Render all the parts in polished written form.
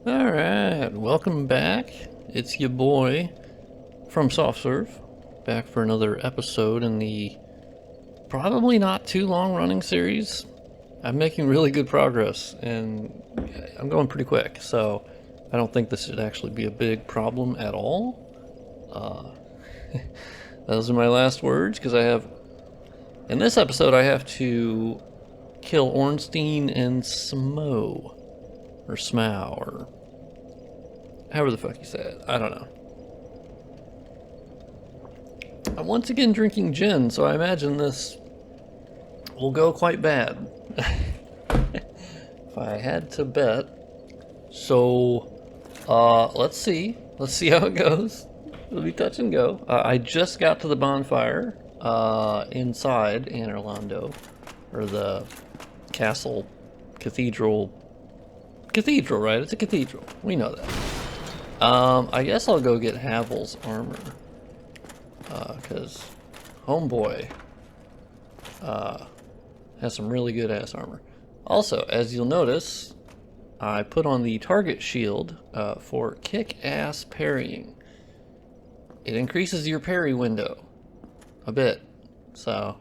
Alright, welcome back. It's your boy from SoftServe, back for another episode in the probably not too long running series. I'm making really good progress and I'm going pretty quick, so I don't think this should actually be a big problem at all. Those are my last words, because in this episode I have to kill Ornstein and Smo. Or Smow, or however the fuck you say it. I don't know. I'm once again drinking gin, so I imagine this will go quite bad. If I had to bet. So, let's see. Let's see how it goes. It'll be touch and go. I just got to the bonfire inside Anne Orlando, or the castle, cathedral, right? It's a cathedral. We know that. I guess I'll go get Havel's armor. Because homeboy has some really good ass armor. Also, as you'll notice, I put on the target shield for kick-ass parrying. It increases your parry window a bit. So,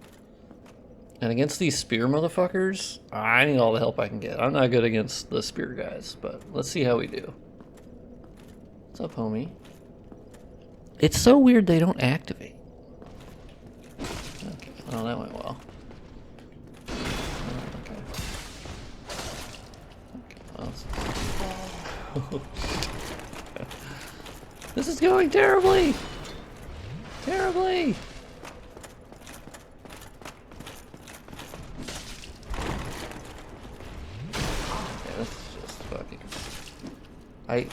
and against these spear motherfuckers, I need all the help I can get. I'm not good against the spear guys, but let's see how we do. What's up, homie? It's so weird they don't activate. Okay. Oh, that went well. Okay. Well, this is going terribly! Terribly!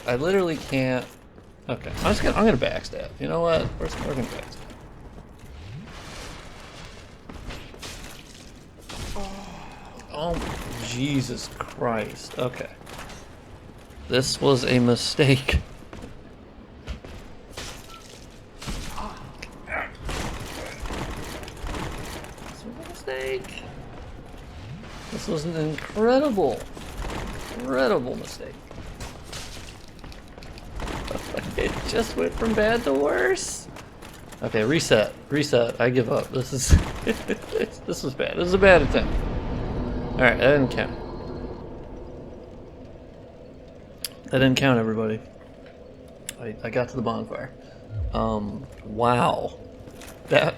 I literally can't. Okay, I'm gonna backstab. You know what? We're gonna backstab. Oh, Jesus Christ. Okay. This was a mistake. This was a mistake. This was an incredible mistake. It just went from bad to worse. Okay, reset. I give up. This is this was bad. This is a bad attempt. Alright, that didn't count. That didn't count, everybody. I got to the bonfire. Wow. That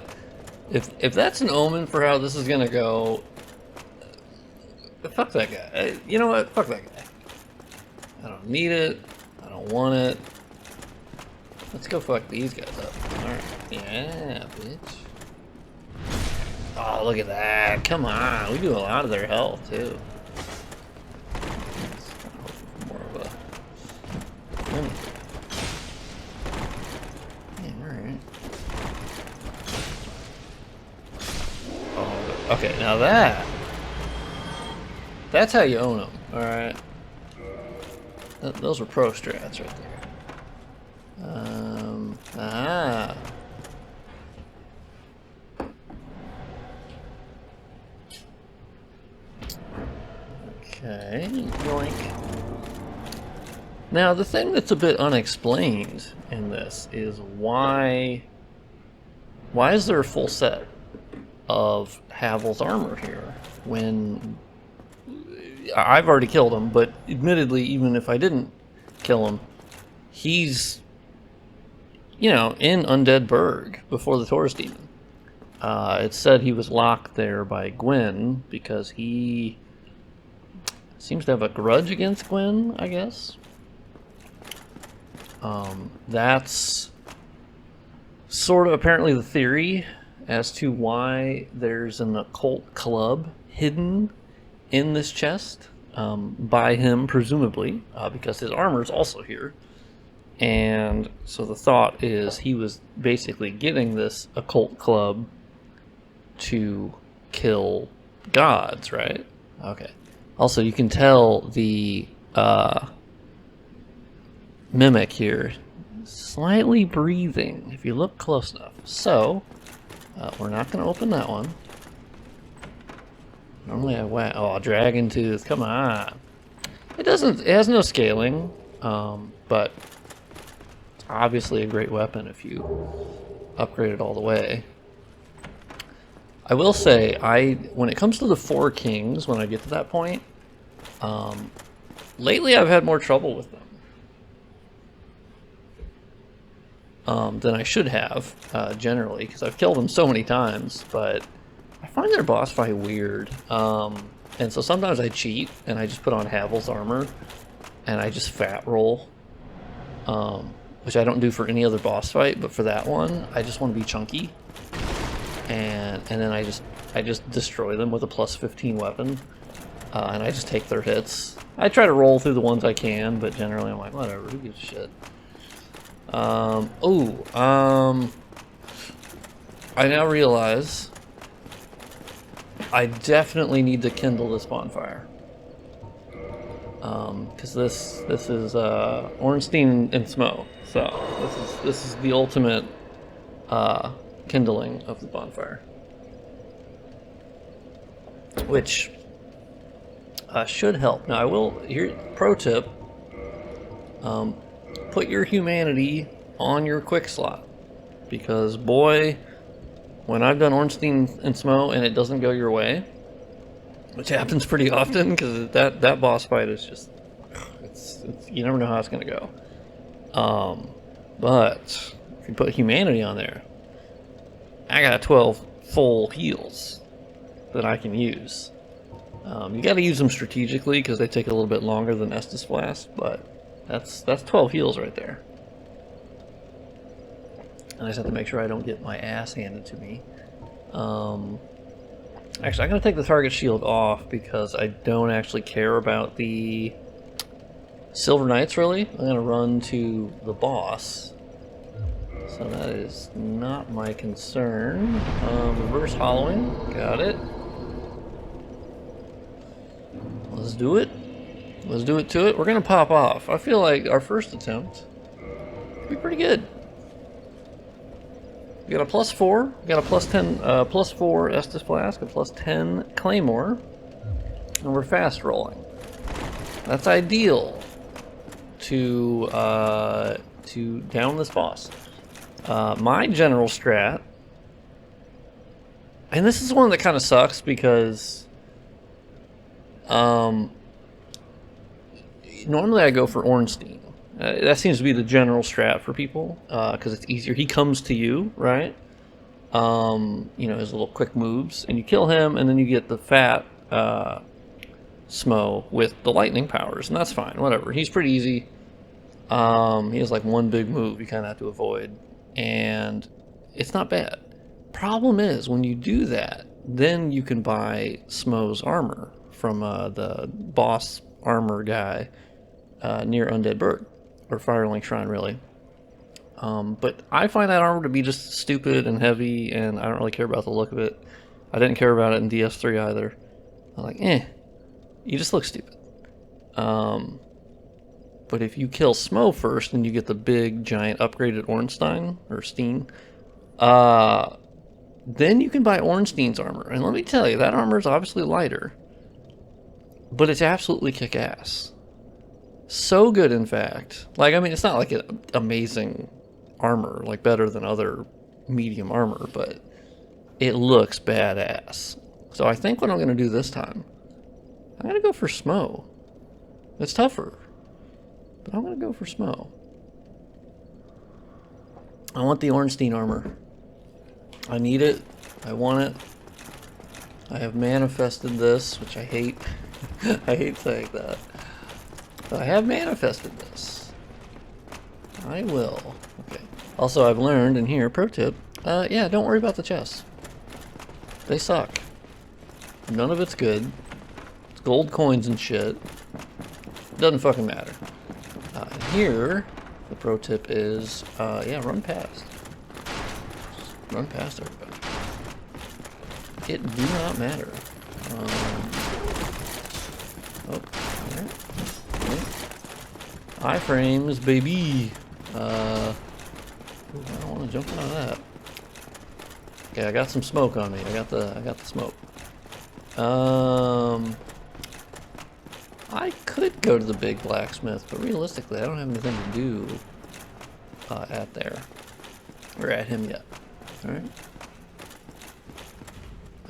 if that's an omen for how this is gonna go, fuck that guy. You know what? Fuck that guy. I don't need it. I don't want it. Let's go fuck these guys up. Alright. Yeah, bitch. Oh, look at that. Come on. We do a lot of their health, too. More of a... Yeah, alright. Oh, okay, now that's how you own them, alright? Those were pro strats right there. Okay, yoink. Now, the thing that's a bit unexplained in this is why is there a full set of Havel's armor here when I've already killed him, but admittedly, even if I didn't kill him, he's, you know, in Undead Burg before the Taurus Demon. It said he was locked there by Gwen because he seems to have a grudge against Gwen, I guess. That's sort of apparently the theory as to why there's an occult club hidden in this chest by him, presumably, because his armor is also here. And so the thought is he was basically getting this occult club to kill gods, right? Okay. Also, you can tell the mimic here slightly breathing if you look close enough. So, we're not going to open that one. Normally I whack. Oh, Dragon Tooth. Come on. It has no scaling. But it's obviously a great weapon if you upgrade it all the way. I will say, when it comes to the 4 kings, when I get to that point, lately I've had more trouble with them than I should have, generally, because I've killed them so many times, but I find their boss fight weird. And so sometimes I cheat, and I just put on Havel's armor, and I just fat roll, which I don't do for any other boss fight, but for that one, I just want to be chunky. And then I just destroy them with a plus 15 weapon, and I just take their hits. I try to roll through the ones I can, but generally I'm like, whatever, who gives a shit. I now realize I definitely need to kindle this bonfire, because this is Ornstein and Smo, so this is the ultimate kindling of the bonfire, which should help. Now I will, here, pro tip, put your humanity on your quick slot, because boy, when I've done Ornstein and Smo and it doesn't go your way, which happens pretty often, because that boss fight is just, it's you never know how it's gonna go. But if you put humanity on there, I got 12 full heals that I can use. You got to use them strategically because they take a little bit longer than Estus Blast, but that's 12 heals right there. And I just have to make sure I don't get my ass handed to me. Actually, I'm going to take the target shield off because I don't actually care about the Silver Knights, really. I'm going to run to the boss. So that is not my concern. Reverse hollowing, got it. Let's do it. Let's do it to it. We're gonna pop off. I feel like our first attempt could be pretty good. We got a +4, we got a +10, +4 Estus Flask, a +10 Claymore, and we're fast rolling. That's ideal to down this boss. My general strat, and this is one that kind of sucks because normally I go for Ornstein. That seems to be the general strat for people because it's easier. He comes to you, right? You know, his little quick moves, and you kill him, and then you get the fat Smo with the lightning powers, and that's fine. Whatever. He's pretty easy. He has like one big move you kind of have to avoid, and it's not bad. Problem is, when you do that, then you can buy Smo's armor from the boss armor guy near Undead Bird, or Firelink Shrine, really. But I find that armor to be just stupid and heavy, and I don't really care about the look of it. I didn't care about it in DS3 either. I'm like, you just look stupid. But if you kill Smo first, and you get the big, giant, upgraded Ornstein, or Steen, then you can buy Ornstein's armor. And let me tell you, that armor is obviously lighter, but it's absolutely kick-ass. So good, in fact. Like, I mean, it's not like an amazing armor, like better than other medium armor, but it looks badass. So I think what I'm going to do this time, I'm going to go for Smo. It's tougher, but I'm going to go for Smo. I want the Ornstein armor. I need it. I want it. I have manifested this, which I hate. I hate saying that. But I have manifested this. I will. Okay. Also, I've learned in here, pro tip, yeah, don't worry about the chests. They suck. None of it's good. It's gold coins and shit. Doesn't fucking matter. Here, the pro tip is, yeah, run past. Just run past everybody. It do not matter. Oh, alright. Iframes, baby. Ooh, I don't want to jump on that. Okay, I got some smoke on me. I got the smoke. I could go to the big blacksmith, but realistically, I don't have anything to do at there. Or at him yet. Alright.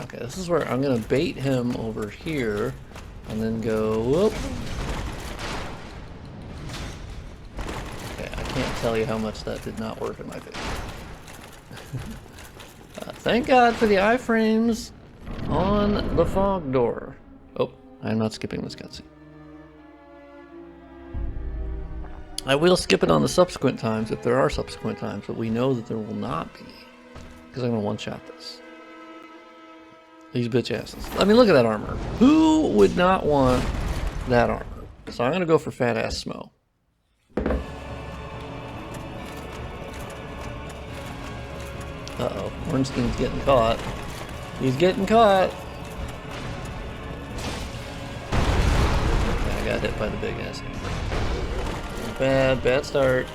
Okay, this is where I'm gonna bait him over here and then go whoop. Okay, I can't tell you how much that did not work in my favor. Thank God for the iframes on the fog door. Oh, I'm not skipping this cutscene. I will skip it on the subsequent times if there are subsequent times, but we know that there will not be. Because I'm going to one-shot this. These bitch asses. I mean, look at that armor. Who would not want that armor? So I'm going to go for fat ass Smo. Uh-oh. Ornstein's getting caught. He's getting caught. Okay, I got hit by the big ass hammer. Bad start.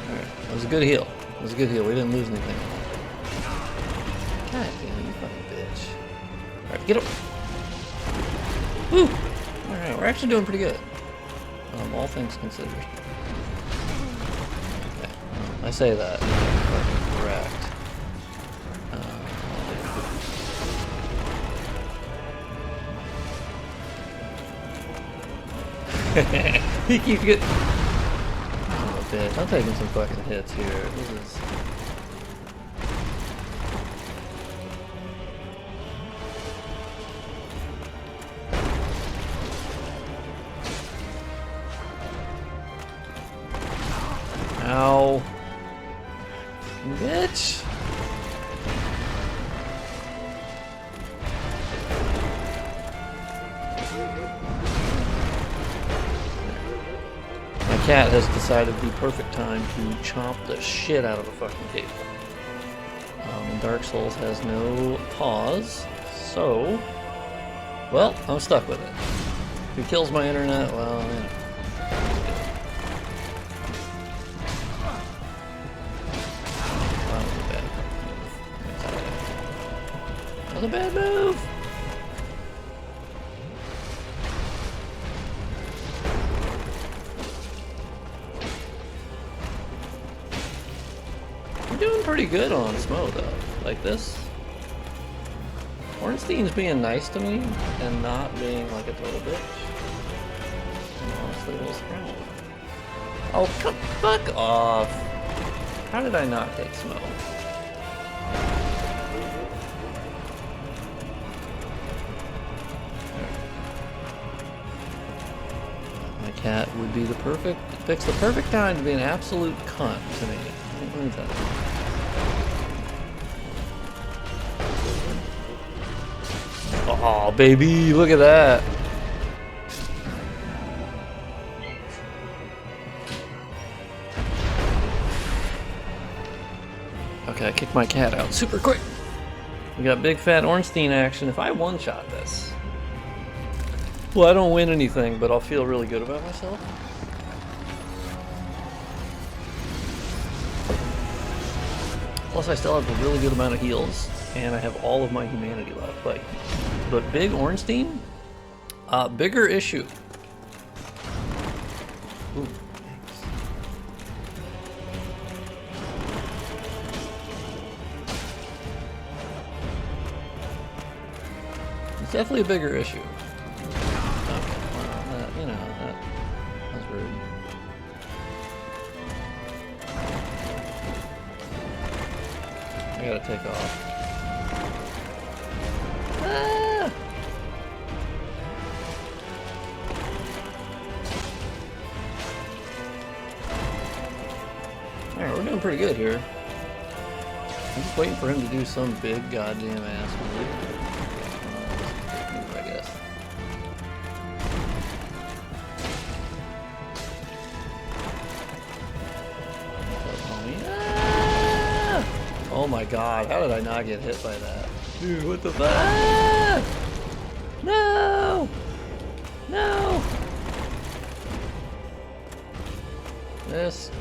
Alright, that was a good heal. It was a good heal. We didn't lose anything. God damn, you fucking bitch. Alright, get up. Woo! Alright, we're actually doing pretty good. All things considered. Okay, I say that. Fucking correct. He keeps getting... Oh, bitch. I'm taking some fucking hits here. This is... Ow. Bitch. Cat has decided the perfect time to chomp the shit out of a fucking cable. Dark Souls has no pause, so... Well, I'm stuck with it. If he kills my internet, well, you know. That was a bad move! Doing pretty good on Smo though. Like this. Ornstein's being nice to me and not being like a total bitch. I'm honestly a little surprised. Oh, fuck off. How did I not hit Smo? My cat would be the perfect, picks the perfect time to be an absolute cunt to me. What is that? Oh, baby, look at that. Okay, I kicked my cat out super quick. We got big fat Ornstein action. If I one-shot this, well, I don't win anything, but I'll feel really good about myself. Plus, I still have a really good amount of heals, and I have all of my humanity left. But big Ornstein, bigger issue. Ooh, thanks. It's definitely a bigger issue. Okay, well, you know, that's rude. I gotta take off. Ah! Alright, we're doing pretty good here. I'm just waiting for him to do some big goddamn ass move, I guess. Oh my god, how did I not get hit by that? Dude, what the fuck? Ah! No! No! This.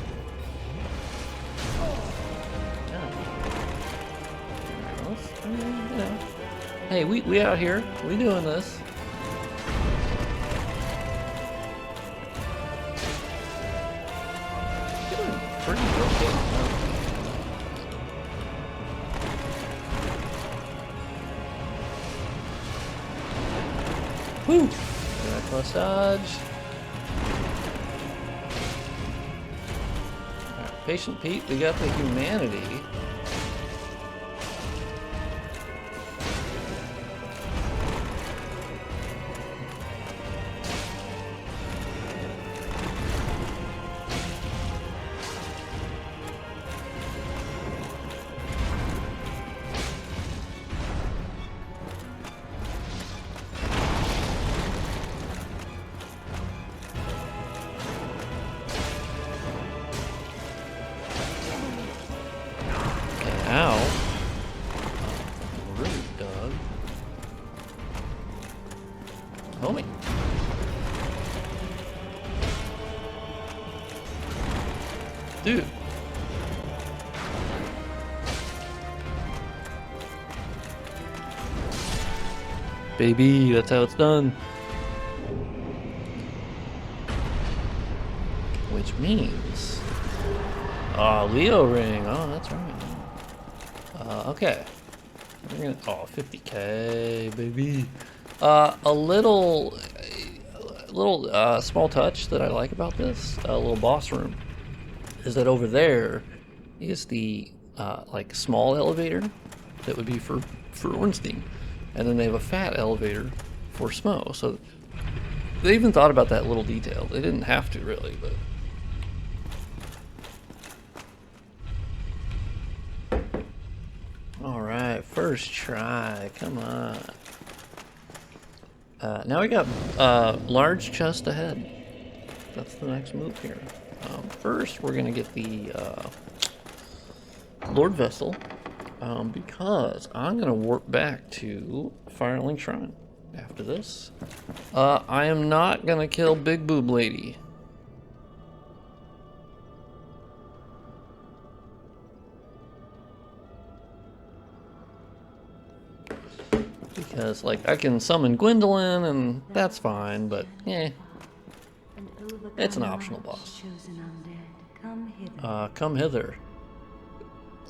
Hey, we out here. We doing this. Doing pretty okay. Woo! Close dodge. Alright, Patient Pete, we got the humanity. Ow. Rude, dog. Homie. Dude. Baby, that's how it's done. Which means... Leo ring. Oh, that's right. Okay. We're gonna, 50K, baby. A little small touch that I like about this, little boss room, is that over there is the like small elevator that would be for Ornstein, and then they have a fat elevator for Smo. So they even thought about that little detail. They didn't have to really, but. Alright, first try, come on. Now we got large chest ahead. That's the next move here. First, we're going to get the Lord Vessel, because I'm going to warp back to Firelink Shrine after this. I am not going to kill Big Boob Lady. Because, like, I can summon Gwendolyn, and that's fine, but, it's an optional boss. Come hither.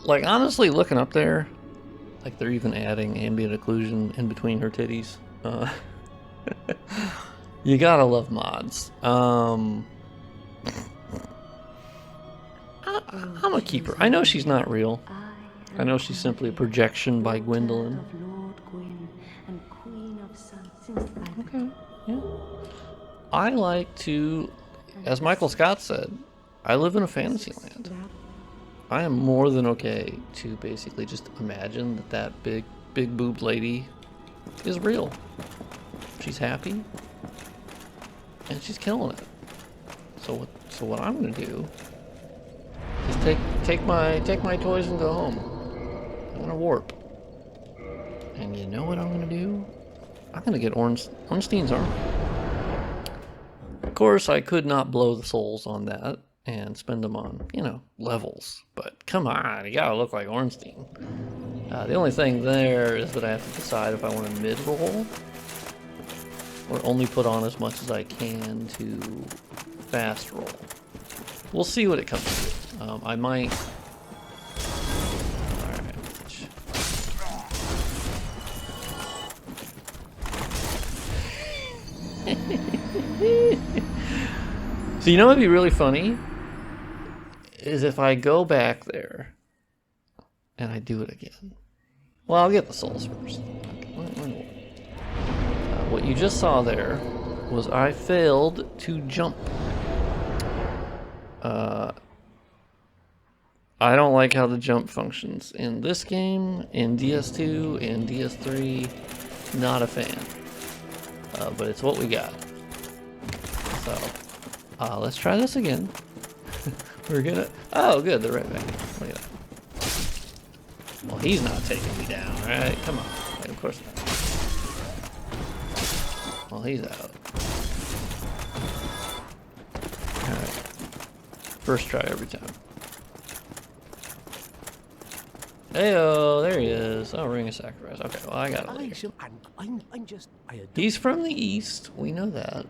Like, honestly, looking up there, like, they're even adding ambient occlusion in between her titties. You gotta love mods. I'm a keeper. I know she's not real. I know she's simply a projection by Gwendolyn. Okay, yeah. I like to, as Michael Scott said, I live in a fantasy land. I am more than okay to basically just imagine that that big boob lady is real. She's happy, and she's killing it. So what I'm gonna do is take my toys and go home. I'm gonna warp. And you know what I'm gonna do? I'm gonna get Ornstein's armor. Of course, I could not blow the souls on that and spend them on, you know, levels. But come on, you gotta look like Ornstein. The only thing there is that I have to decide if I want to mid-roll or only put on as much as I can to fast roll. We'll see what it comes to. I might... So you know what'd be really funny? Is if I go back there and I do it again. Well, I'll get the souls first. Okay. What you just saw there was I failed to jump. I don't like how the jump functions in this game, in DS2, in DS3. Not a fan. But it's what we got. So, let's try this again. We're gonna... Oh, good, they're right back. Look at that. Well, he's not taking me down, right? Come on. Right, of course not. Well, he's out. Alright. First try every time. Heyo, there he is. Oh, ring of sacrifice. Okay, well, I got it later. I'm just. I adore He's from the east. We know that.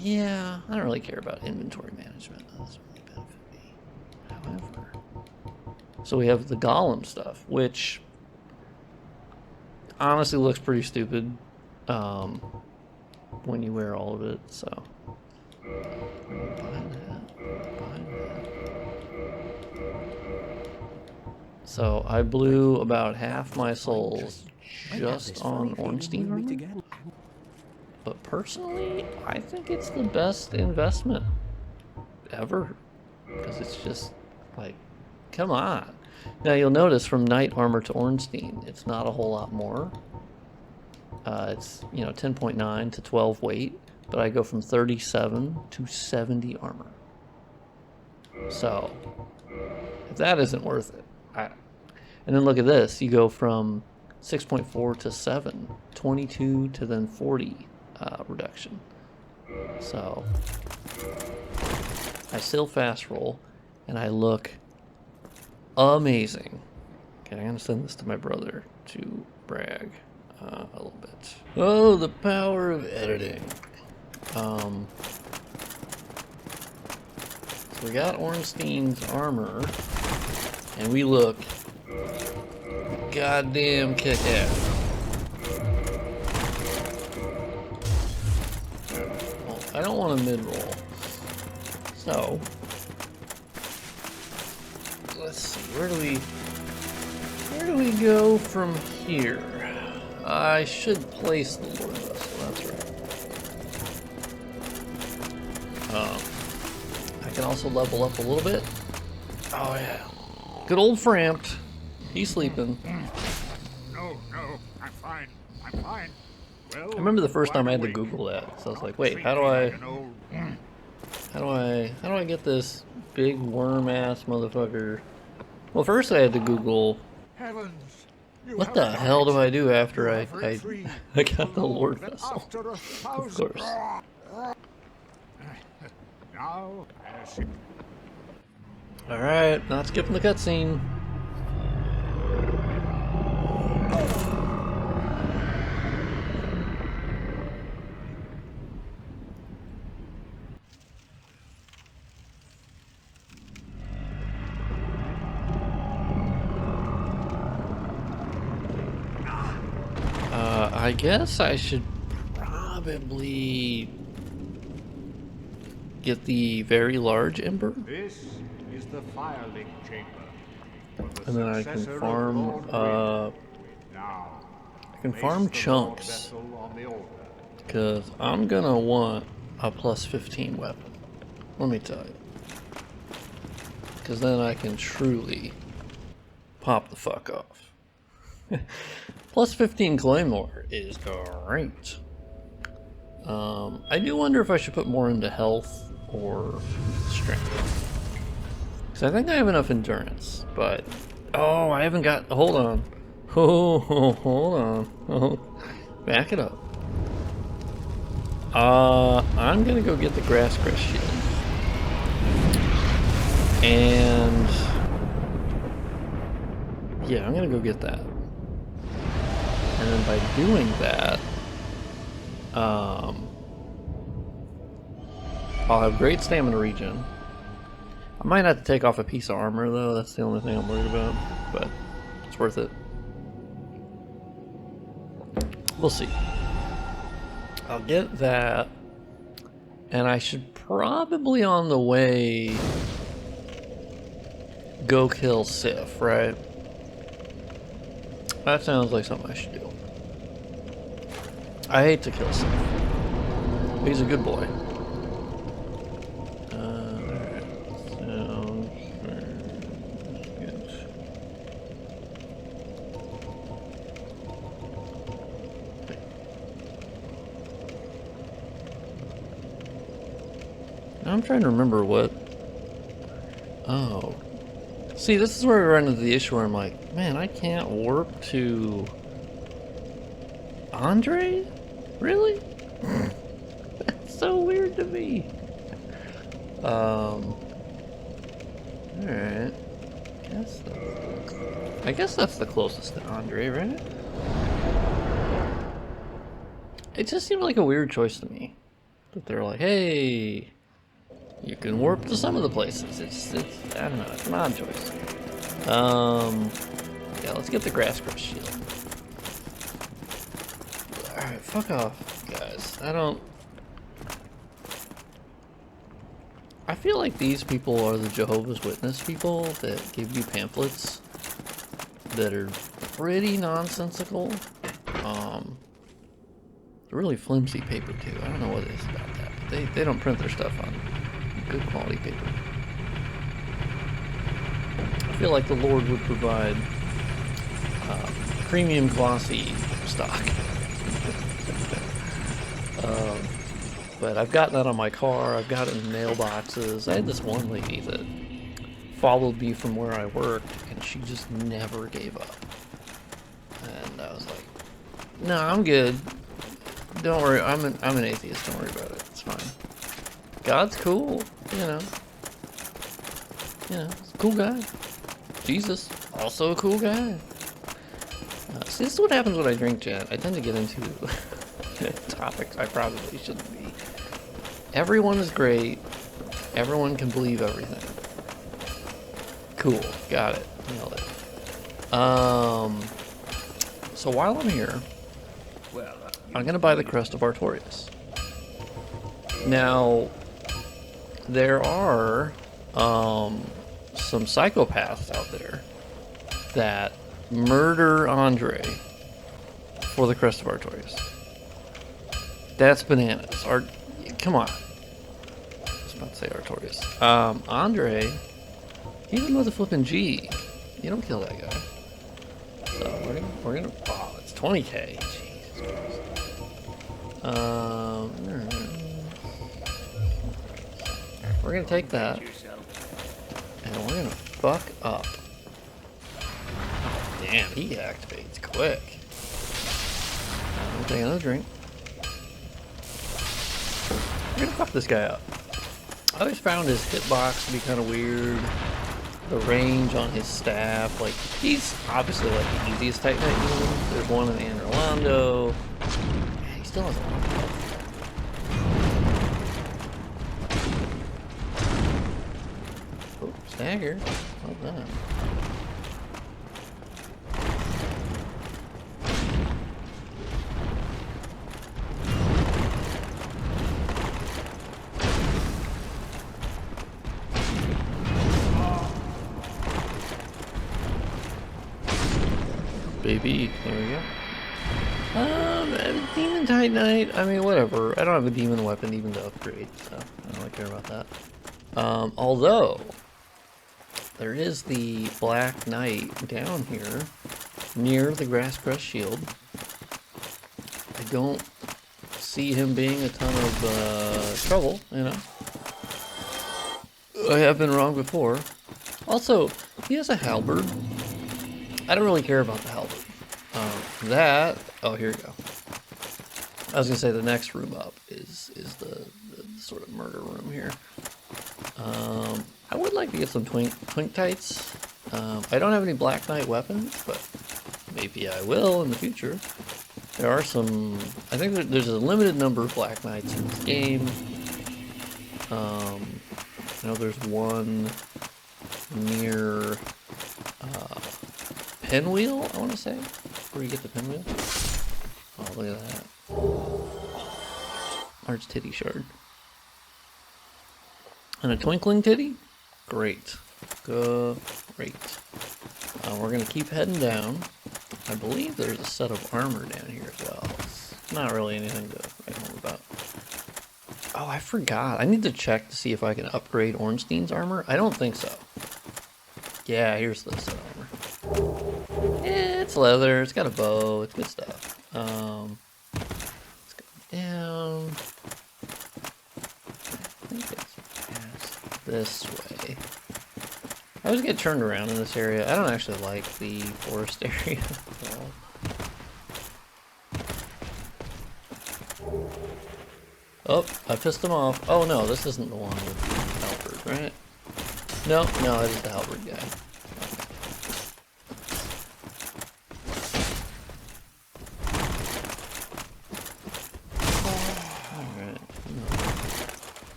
Yeah, I don't really care about inventory management. That doesn't really benefit me. However, so we have the golem stuff, which honestly looks pretty stupid when you wear all of it. So buy that. So I blew about half my souls just on Ornstein armor. But personally, I think it's the best investment ever. Because it's just like, come on. Now you'll notice from knight armor to Ornstein, it's not a whole lot more. It's, you know, 10.9 to 12 weight, but I go from 37 to 70 armor. So, if that isn't worth it, and then look at this, you go from 6.4 to 7, 22 to then 40 reduction. So, I still fast roll, and I look amazing. Okay, I'm gonna send this to my brother to brag a little bit. Oh, the power of editing. So we got Ornstein's armor, and we look goddamn kick-ass. Well, I don't want a mid-roll. So, let's see, where do we go from here? I should place the Lord Vessel, that's right. I can also level up a little bit. Oh yeah. Good old Framped. He's sleeping. No, I'm fine. Well, I remember the first time I had to Google that, so I was like, wait, how do I get this big worm ass motherfucker? Well, first I had to Google Heavens, what the hell do I do after I got the Lord Vessel. Of course. Now, Alright, not skipping the cutscene. I guess I should probably get the very large ember. this is the firelink chamber. And then I can farm chunks, because I'm gonna want a plus 15 weapon, let me tell you, because then I can truly pop the fuck off. Plus 15 claymore is great. I do wonder if I should put more into health or strength, because I think I have enough endurance, but oh, I haven't got, hold on. Oh, hold on. Oh, back it up. I'm gonna go get the grass crest shield. And yeah, I'm gonna go get that. And then by doing that, I'll have great stamina regen. I might have to take off a piece of armor though, that's the only thing I'm worried about, but it's worth it. We'll see. I'll get that, and I should probably on the way go kill Sif, right? That sounds like something I should do. I hate to kill Sif. He's a good boy. Alright, sounds good. Now I'm trying to remember what... Oh. See, this is where I run into the issue where I'm like, man, I can't warp to... Andre? Really? That's so weird to me. Alright. I guess that's the closest to Andre, right? It just seemed like a weird choice to me. That they're like, hey, you can warp to some of the places. It's I don't know, it's an odd choice. Yeah, let's get the grass crush shield. Alright, fuck off, guys. I feel like these people are the Jehovah's Witness people that give you pamphlets that are pretty nonsensical. Really flimsy paper too. I don't know what it is about that. But they don't print their stuff on good quality paper. I feel like the Lord would provide premium glossy stock. But I've gotten that on my car. I've got it in mailboxes. I had this one lady that followed me from where I worked, and she just never gave up. And I was like, "No, I'm good. Don't worry. I'm an atheist. Don't worry about it. It's fine. God's cool. You know, he's a cool guy. Jesus, also a cool guy." See, this is what happens when I drink, Jen. I tend to get into topics I probably shouldn't be. Everyone is great. Everyone can believe everything. Cool. Got it. Nailed it. So while I'm here, I'm gonna buy the Crest of Artorias. Now, there are some psychopaths out there that murder Andre for the Crest of Artorias. That's bananas. Come on. I was about to say Artorias. Andre, even with a flipping G, you don't kill that guy. So we're gonna. Wow, it's 20k. Jesus Christ. We're gonna take that, and we're gonna fuck up. Oh, damn, he activates quick. I'm gonna take another drink. We're gonna fuck this guy up. I always found his hitbox to be kind of weird. The range on his staff, like, he's obviously like the easiest Titan Knight unit. There's one in Anne Orlando. Man, he still has a lot of health. Oh, stagger. Well done. Baby, there we go. Demon Titanite, I mean, whatever. I don't have a demon weapon even to upgrade, so I don't really care about that. Although, there is the Black Knight down here, near the Grass Crest Shield. I don't see him being a ton of trouble, you know. I have been wrong before. Also, he has a halberd. I don't really care about the halberd. Oh, here we go. I was gonna say the next room up is the sort of murder room here. I would like to get some twink tights. I don't have any Black Knight weapons, but maybe I will in the future. There are some. I think there's a limited number of Black Knights in this game. I know there's one near Pinwheel, I want to say, where you get the pinwheel. Oh, look at that. Large titty shard. And a twinkling titty? Great. Great. We're going to keep heading down. I believe there's a set of armor down here as well. It's not really anything to write home about. Oh, I forgot. I need to check to see if I can upgrade Ornstein's armor. I don't think so. Yeah, here's the set of armor. Yeah, it's leather. It's got a bow. It's good stuff. Let's go down. I think it's past this way. I always get turned around in this area. I don't actually like the forest area at all. Oh, I pissed him off. Oh no, this isn't the one with the halberd, right? No, that is the halberd guy. Okay.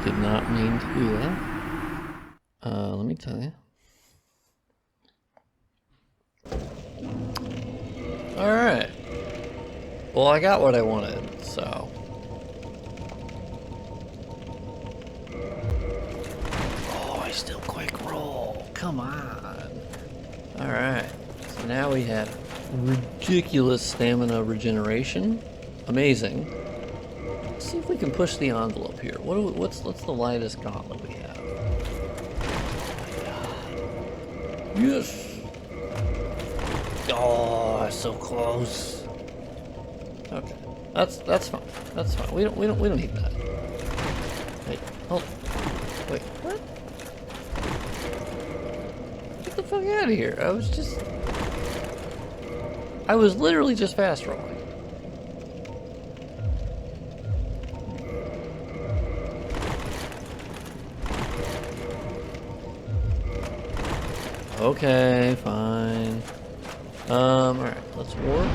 did not mean to do that. Let me tell you. Alright. Well, I got what I wanted, so... Oh, I still quick roll. Come on. Alright. So now we have ridiculous stamina regeneration. Amazing. Let's see if we can push the envelope here. What's the lightest gauntlet we have? Oh my god. Yes! Oh, so close. Okay, that's fine. That's fine. We don't need that. Wait, hold. Wait, what? Get the fuck out of here! I was literally just fast rolling. Okay, fine. Alright, let's warp.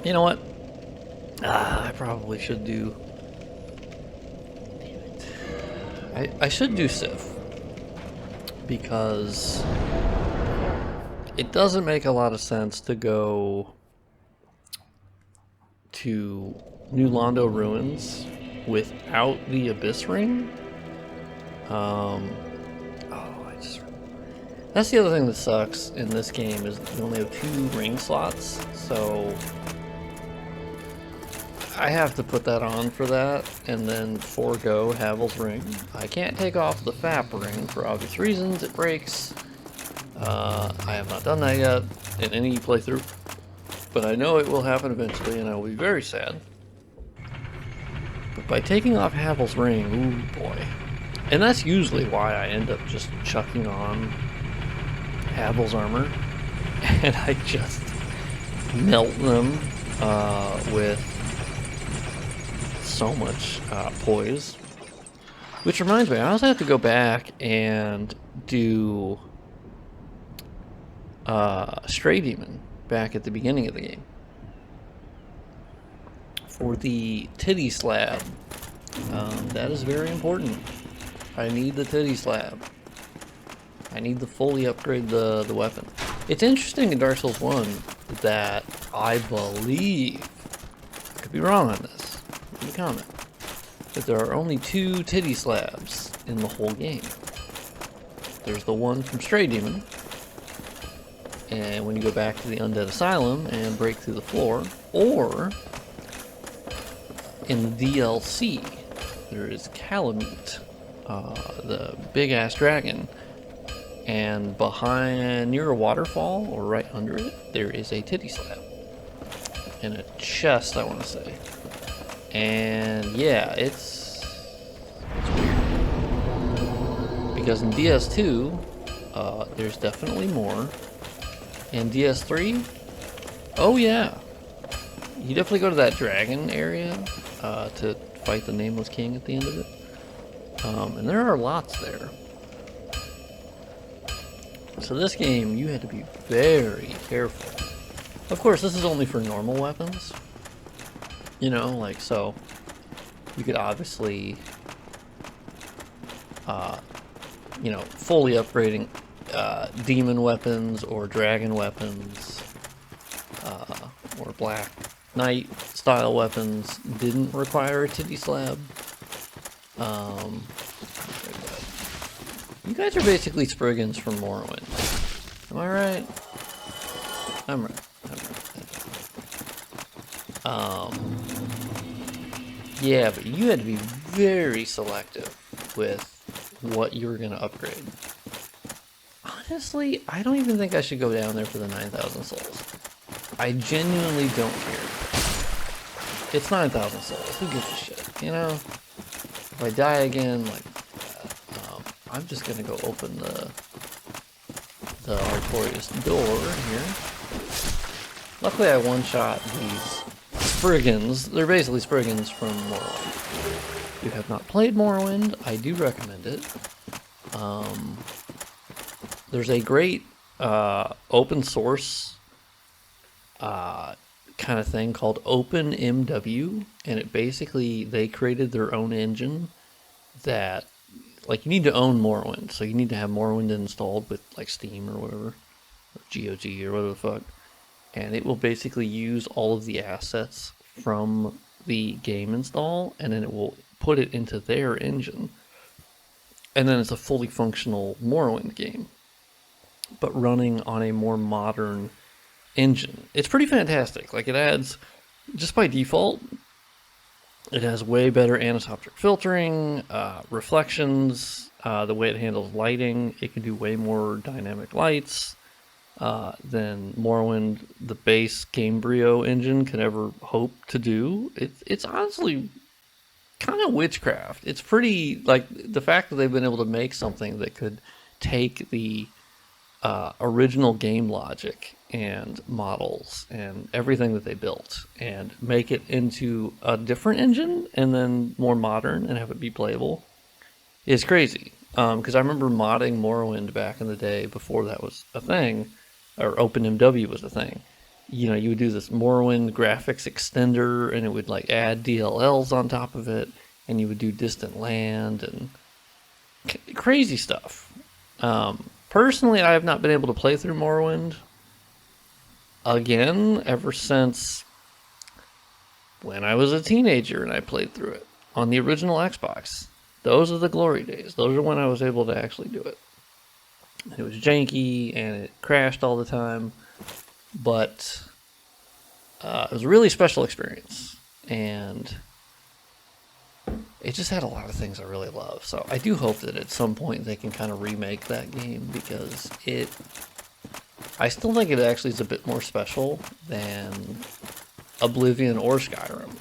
You know what? I probably should do... Damn it. I should do Sif. Because... it doesn't make a lot of sense to go... to New Londo Ruins without the Abyss Ring. That's the other thing that sucks in this game is you only have 2 ring slots, so I have to put that on for that and then forego Havel's ring. I can't take off the FAP ring for obvious reasons, it breaks. I have not done that yet in any playthrough, but I know it will happen eventually and I will be very sad. But by taking off Havel's ring, ooh boy. And that's usually why I end up just chucking on Havel's armor, and I just melt them with so much poise. Which reminds me, I also have to go back and do Stray Demon back at the beginning of the game. For the titty slab. That is very important. I need the titty slab. I need to fully upgrade the weapon. It's interesting in Dark Souls 1 that I believe, I could be wrong on this, leave a comment, that there are only 2 titty slabs in the whole game. There's the one from Stray Demon, and when you go back to the Undead Asylum and break through the floor, or in the DLC, there is Calamite, the big-ass dragon, and behind, near a waterfall, or right under it, there is a titty slab. In a chest, I want to say. And yeah, it's weird. Because in DS2, there's definitely more. In DS3, oh yeah. You definitely go to that dragon area to fight the Nameless King at the end of it. And there are lots there. So this game, you had to be very careful. Of course, this is only for normal weapons. You know, like, so you could obviously, you know, fully upgrading demon weapons or dragon weapons or Black Knight style weapons didn't require a titty slab. You guys are basically Spriggans from Morrowind. Am I right? I'm right. Yeah, but you had to be very selective with what you were going to upgrade. Honestly, I don't even think I should go down there for the 9,000 souls. I genuinely don't care. It's 9,000 souls. Who gives a shit? You know? If I die again, like, I'm just gonna go open the Artorias door here. Luckily, I one-shot these Spriggans. They're basically Spriggans from Morrowind. If you have not played Morrowind, I do recommend it. There's a great open source kind of thing called OpenMW, and it basically, they created their own engine that, like, you need to own Morrowind, so you need to have Morrowind installed with like Steam or whatever, or GOG or whatever the fuck, and it will basically use all of the assets from the game install, and then it will put it into their engine, and then it's a fully functional Morrowind game, but running on a more modern engine. It's pretty fantastic. Like, it adds, just by default, it has way better anisotropic filtering, reflections, the way it handles lighting. It can do way more dynamic lights than Morrowind, the base Gamebryo engine, can ever hope to do. It's honestly kind of witchcraft. It's pretty, like, the fact that they've been able to make something that could take the original game logic and models and everything that they built and make it into a different engine and then more modern and have it be playable is crazy. Because I remember modding Morrowind back in the day before that was a thing, or OpenMW was a thing. You know, you would do this Morrowind graphics extender, and it would like add DLLs on top of it, and you would do distant land and crazy stuff. Personally, I have not been able to play through Morrowind again ever since when I was a teenager and I played through it on the original Xbox. Those are the glory days. Those are when I was able to actually do it. It was janky and it crashed all the time, but it was a really special experience, and it just had a lot of things I really love. So I do hope that at some point they can kind of remake that game, because I still think it actually is a bit more special than Oblivion or Skyrim.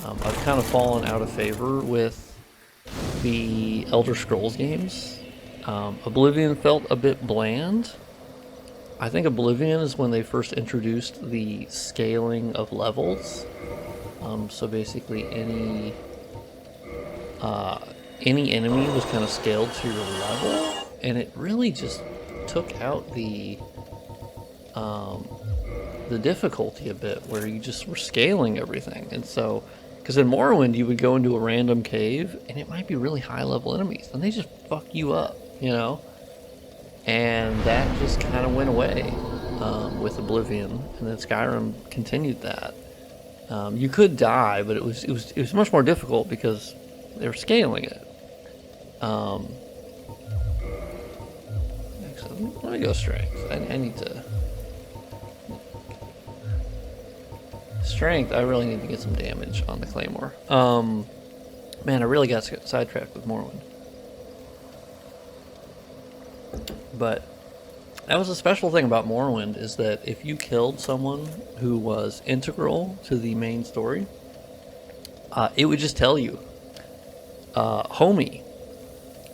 I've kind of fallen out of favor with the Elder Scrolls games. Oblivion felt a bit bland. I think Oblivion is when they first introduced the scaling of levels. So basically any enemy was kind of scaled to your level, and it really just took out the difficulty a bit, where you just were scaling everything. And so, because in Morrowind you would go into a random cave and it might be really high level enemies and they just fuck you up, you know, and that just kind of went away with Oblivion, and then Skyrim continued that. You could die, but it was much more difficult because they were scaling it. Actually, let me go strength. I need to. Strength, I really need to get some damage on the Claymore. Man, I really got sidetracked with Morrowind. But that was a special thing about Morrowind, is that if you killed someone who was integral to the main story, it would just tell you, homie,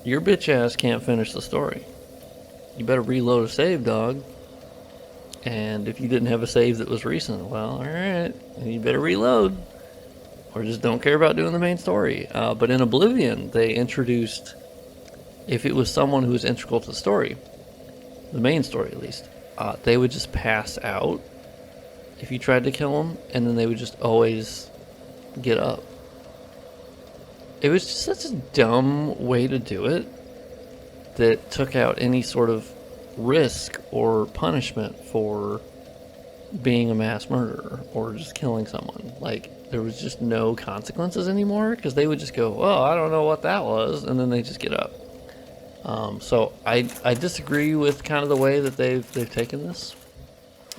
your bitch ass can't finish the story. You better reload a save, dog. And if you didn't have a save that was recent, well, alright, you better reload. Or just don't care about doing the main story. But in Oblivion, they introduced, if it was someone who was integral to the story, the main story at least, they would just pass out if you tried to kill them, and then they would just always get up. It was just such a dumb way to do it that took out any sort of risk or punishment for being a mass murderer or just killing someone. Like, there was just no consequences anymore, because they would just go, oh, I don't know what that was, and then they just get up. So I disagree with kind of the way that they've taken this,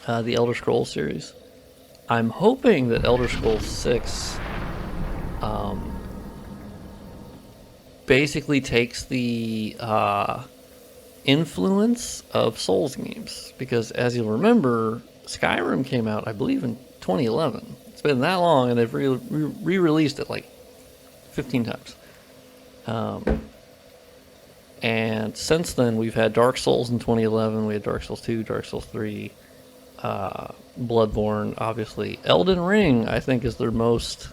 the Elder Scrolls series. I'm hoping that Elder Scrolls 6 basically takes the influence of Souls games, because as you'll remember, Skyrim came out, I believe, in 2011. It's been that long, and they've re-released it like 15 times. And since then, we've had Dark Souls in 2011, we had Dark Souls 2, Dark Souls 3, Bloodborne, obviously. Elden Ring, I think, is their most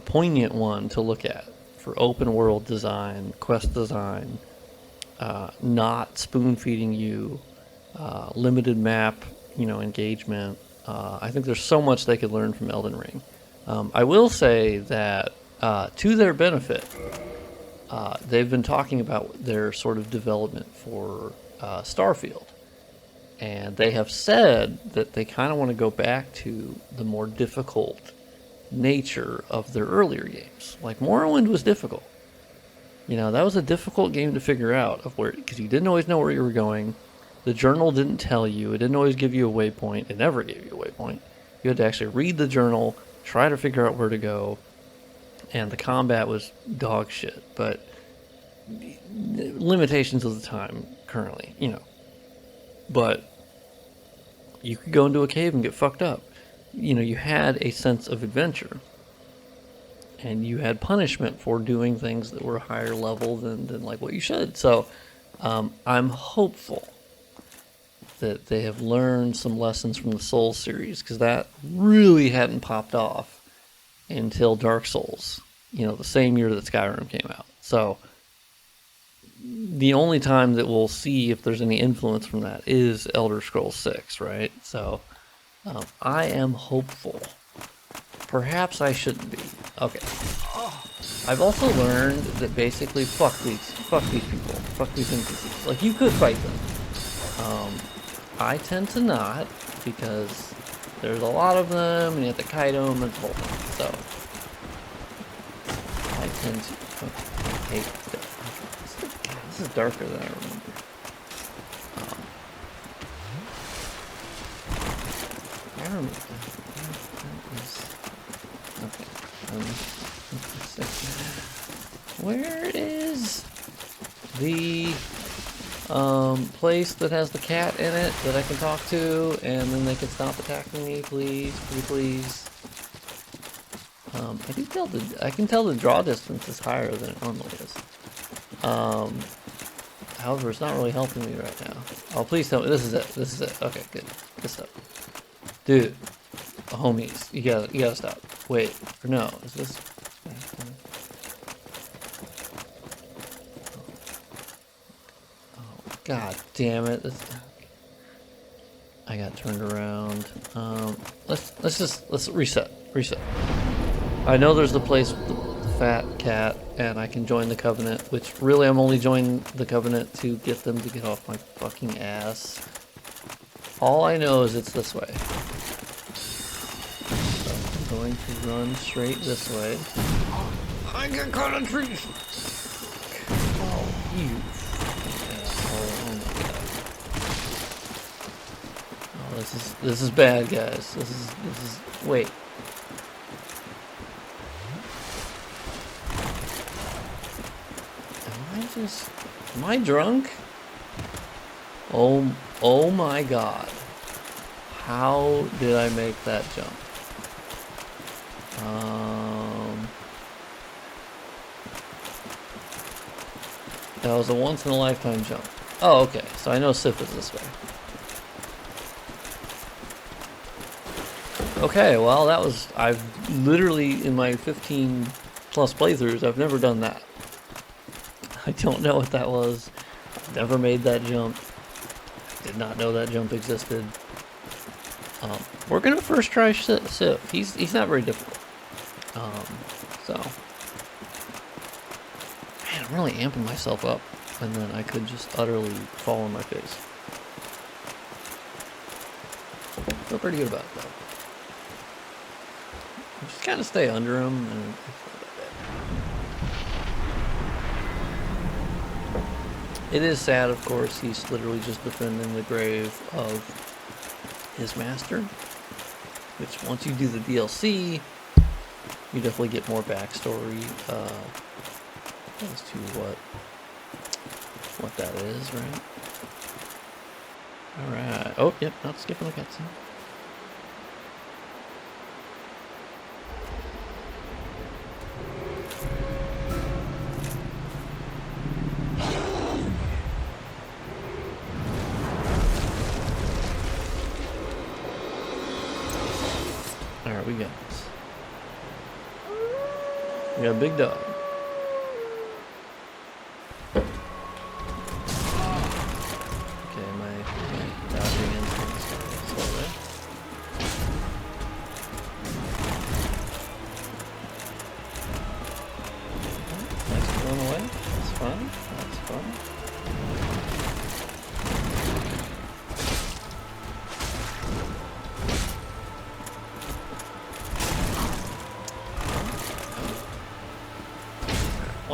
poignant one to look at for open world design, quest design, not spoon feeding you, limited map, engagement, I think there's so much they could learn from Elden Ring. I will say that to their benefit, they've been talking about their sort of development for Starfield. And they have said that they kind of want to go back to the more difficult nature of their earlier games. Like Morrowind was difficult. That was a difficult game to figure out because you didn't always know where you were going. The journal didn't tell you. It didn't always give you a waypoint. It never gave you a waypoint. You had to actually read the journal, try to figure out where to go, and the combat was dog shit. But limitations of the time currently, But you could go into a cave and get fucked up. You had a sense of adventure. And you had punishment for doing things that were higher level than like what you should. So I'm hopeful that they have learned some lessons from the Souls series, because that really hadn't popped off until Dark Souls, the same year that Skyrim came out. So the only time that we'll see if there's any influence from that is Elder Scrolls 6, right? So I am hopeful. Perhaps I shouldn't be. Okay. I've also learned that basically fuck these people, fuck these NPCs. Like, you could fight them. I tend to not, because there's a lot of them and you have to kite them and the whole thing. So I tend to hate that. This is darker than I remember. I remember. Where is the place that has the cat in it that I can talk to, and then they can stop attacking me, please, pretty please. I can tell the draw distance is higher than it normally is. However, it's not really helping me right now. Oh, please tell me this is it. This is it. Okay, good stuff, dude. Homies, you gotta stop. Wait, or no, is this? Oh, god damn it! I got turned around. Let's reset. I know there's the place with the fat cat, and I can join the Covenant. Which really, I'm only joining the Covenant to get them to get off my fucking ass. All I know is it's this way. Going to run straight this way. I get caught on trees. Oh, you asshole! Oh my god. Oh, this is bad, guys. This is. Wait. Am I drunk? Oh my god. How did I make that jump? That was a once-in-a-lifetime jump. Oh, okay. So I know Sif is this way. Okay, well, that was... I've literally, in my 15-plus playthroughs, I've never done that. I don't know what that was. Never made that jump. Did not know that jump existed. We're gonna first try Sif. He's not very difficult. So, man, I'm really amping myself up, and then I could just utterly fall on my face. Feel pretty good about it, though. Just kind of stay under him, and it is sad, of course. He's literally just defending the grave of his master, which once you do the DLC, you definitely get more backstory as to what that is, right? Alright. Oh, yep, not skipping the cutscene. Alright, we got this. We got a big dog. Okay, my dodging instincts are slow there.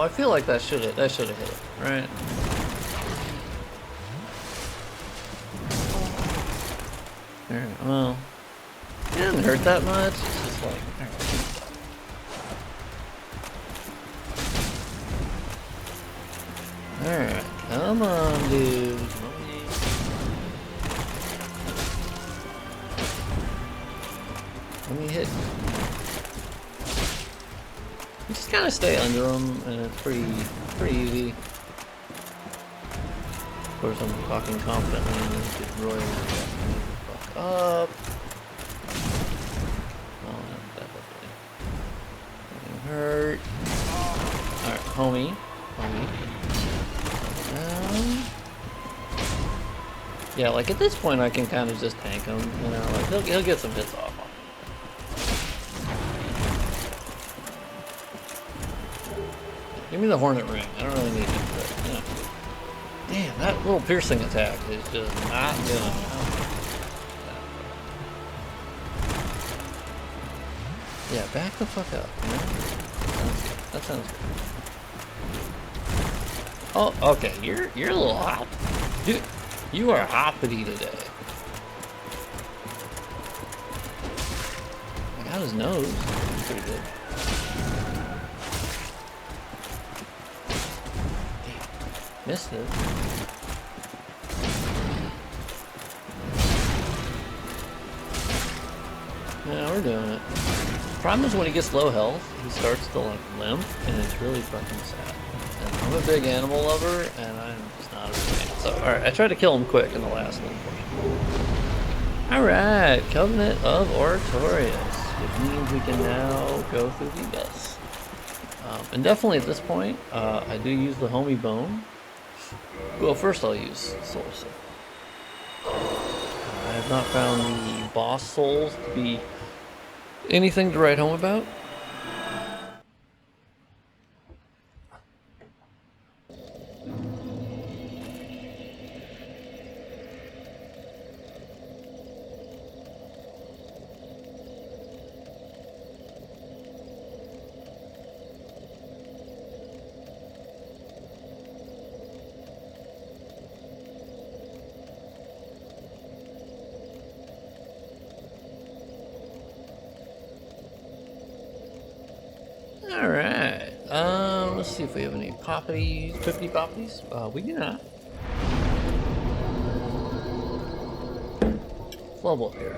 I feel like that should have hit it, right? Alright, well, it didn't hurt that much. It's just like, alright, come on, dude. Let me hit. You just kind of stay under them, and it's pretty easy. Of course, I'm talking confidently and get royal fuck up. Oh, that definitely getting hurt. Alright, homie. Yeah, like at this point I can kind of just tank him, you know, like he'll get some hits off on me. Give me the Hornet Ring, I don't really need it, but, you know. Damn, that little piercing attack is just not good enough. Yeah, back the fuck up, you know? That sounds good. Oh, okay, you're a little hot. Dude, you are hoppity today. I got his nose. That's pretty good. Damn, missed it. Yeah, we're doing it. Problem is when he gets low health, he starts to like limp, and it's really fucking sad. And I'm a big animal lover, and I'm just not a fan. So, alright, I tried to kill him quick in the last little portion. Alright, Covenant of Oratorius, which means we can now go through the abyss. And definitely at this point, I do use the homie bone. Well, first I'll use Soul Sick. I have not found the boss souls to be anything to write home about. Alright, let's see if we have any poppies, 50 poppies. We do not. Let's level up here.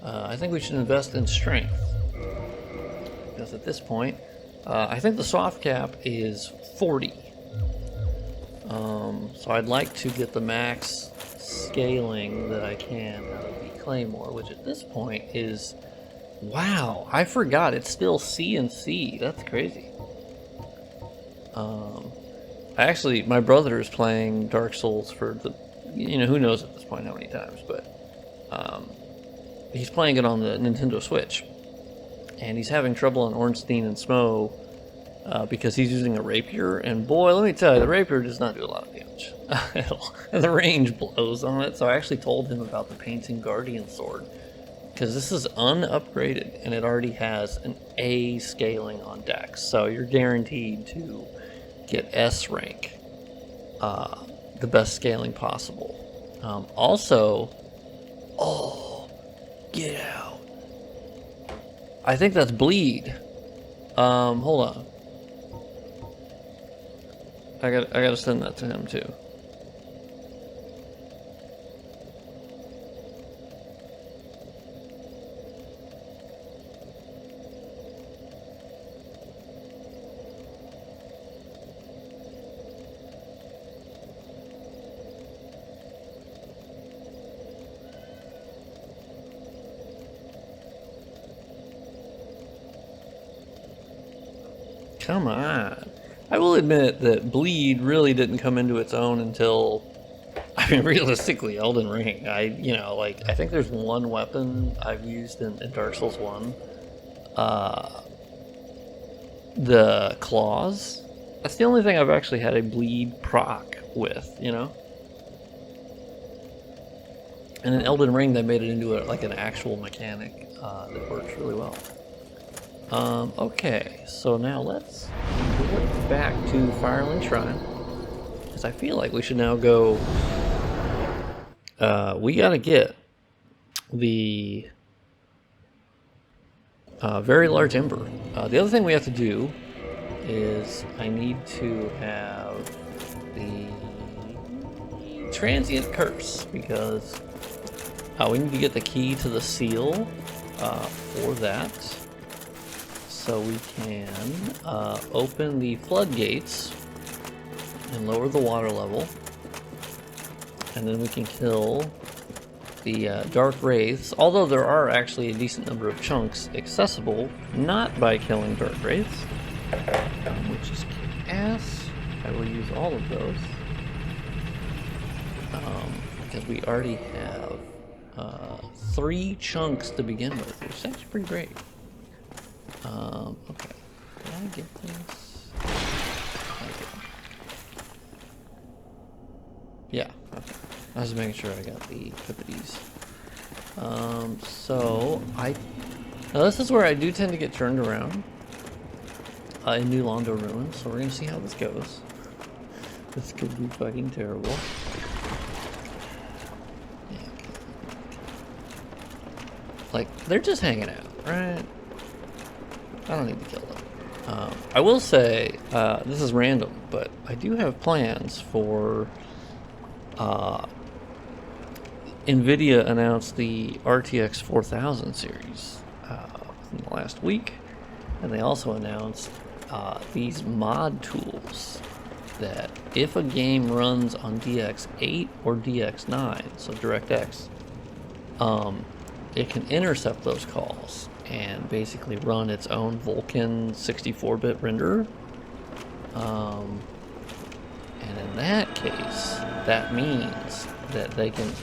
I think we should invest in strength. Because at this point, I think the soft cap is 40. So I'd like to get the max scaling that I can out of the Claymore, which at this point is... Wow, I forgot it's still C and C. That's crazy. Actually, my brother is playing Dark Souls for the, you know, who knows at this point how many times, but he's playing it on the Nintendo Switch, and he's having trouble on Ornstein and Smo because he's using a rapier, and boy, let me tell you, the rapier does not do a lot of damage at all, and the range blows on it. So I actually told him about the Painting Guardian sword, because this is unupgraded and it already has an A scaling on Dex, so you're guaranteed to get S rank, the best scaling possible. Also, oh, get out! I think that's bleed. Hold on. I gotta send that to him too. Come on. I will admit that Bleed really didn't come into its own until, I mean, realistically, Elden Ring. I think there's one weapon I've used in Dark Souls 1. The claws. That's the only thing I've actually had a bleed proc with, you know? And in Elden Ring, they made it into like an actual mechanic that works really well. Okay, so now let's go back to Firelink Shrine. Because I feel like we should now go... we gotta get the very large ember. The other thing we have to do is I need to have the transient curse, because we need to get the key to the seal for that, so we can open the floodgates and lower the water level, and then we can kill the dark wraiths, although there are actually a decent number of chunks accessible not by killing dark wraiths, which is kick-ass. I will use all of those because we already have 3 chunks to begin with, which is actually pretty great. Okay, can I get this? Okay. Yeah, okay. I was making sure I got the pippities. Now this is where I do tend to get turned around in New Londo Ruins, so we're gonna see how this goes. This could be fucking terrible. Yeah, okay. Like, they're just hanging out, right? I don't need to kill them. I will say, this is random, but I do have plans for... NVIDIA announced the RTX 4000 series in the last week, and they also announced these mod tools that if a game runs on DX8 or DX9, so DirectX, it can intercept those calls and basically run its own Vulkan 64-bit renderer. And in that case, that means that you can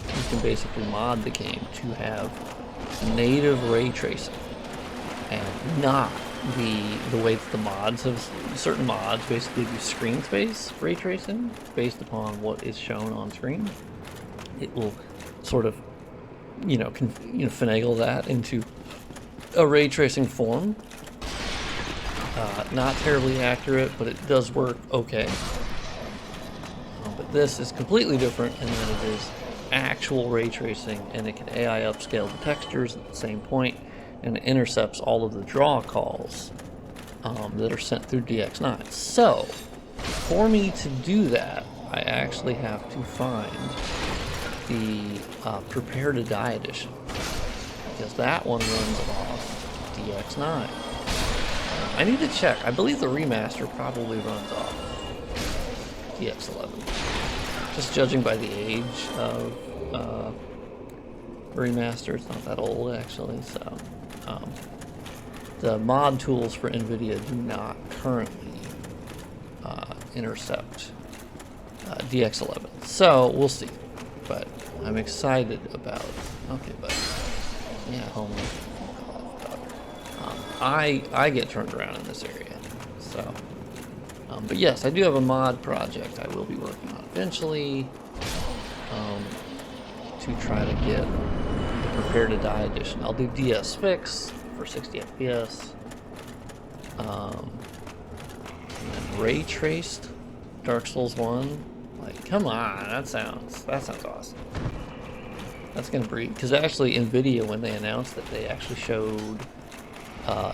basically mod the game to have native ray tracing, and not the way that the mods have. Certain mods basically do screen space ray tracing based upon what is shown on screen. It will sort of, finagle that into a ray tracing form. Not terribly accurate, but it does work okay. But this is completely different in that it is actual ray tracing, and it can AI upscale the textures at the same point, and it intercepts all of the draw calls that are sent through DX9. So, for me to do that, I actually have to find the Prepare to Die edition, because that one runs off DX9. I need to check. I believe the remaster probably runs off DX11. Just judging by the age of remaster, it's not that old actually. So the mod tools for NVIDIA do not currently intercept DX11. So we'll see. But I'm excited about. Okay, but yeah, home. I get turned around in this area, so. But yes, I do have a mod project I will be working on eventually to try to get the Prepare to Die edition. I'll do DS Fix for 60 FPS, and then Ray Traced Dark Souls 1. Like, come on, that sounds awesome. That's gonna breed, because actually NVIDIA, when they announced it, they actually showed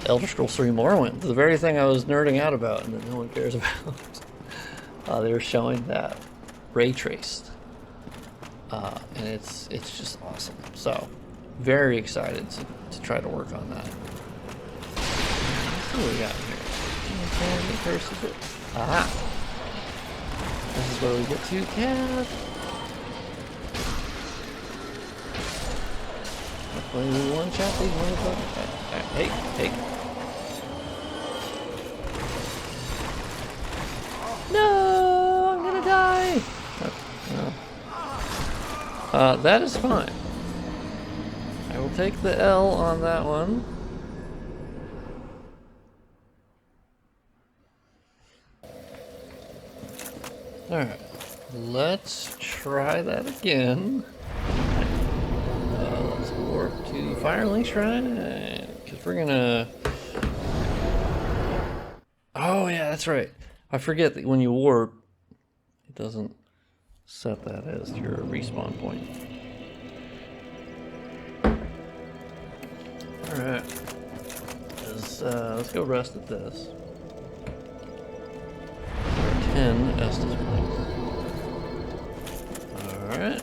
Elder Scrolls 3 Morrowind, the very thing I was nerding out about and that no one cares about. They were showing that ray traced, and it's just awesome. So, very excited to try to work on that. Let's see what we got here. Aha! This is where we get to Cath. Hopefully we one-shot these motherfuckers. Hey. No, I'm gonna die. No. That is fine. I will take the L on that one. Alright, let's try that again. Let's warp to Firelink Shrine, because we're gonna that's right. I forget that when you warp, it doesn't set that as your respawn point. Alright. Let's go rest at this. 10 Estes points. Alright.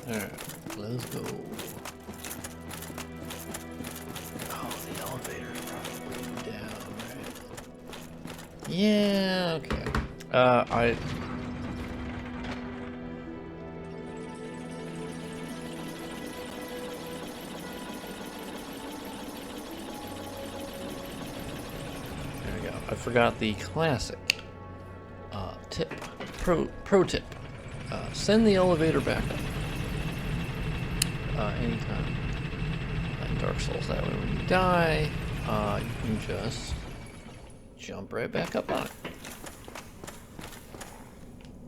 Alright, let's go. Oh, the elevator's probably down, right? Yeah, okay. There we go. I forgot the classic tip. Pro tip. Send the elevator back up. Anytime in Dark Souls, that way when you die, you can just jump right back up on it.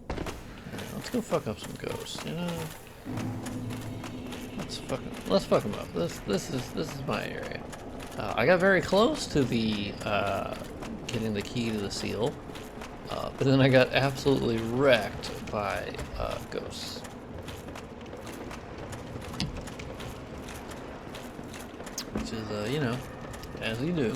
Alright, let's go fuck up some ghosts, you know? Let's fuck them up. This is my area. I got very close to the getting the key to the seal, but then I got absolutely wrecked by ghosts. Which is, you know, as you do.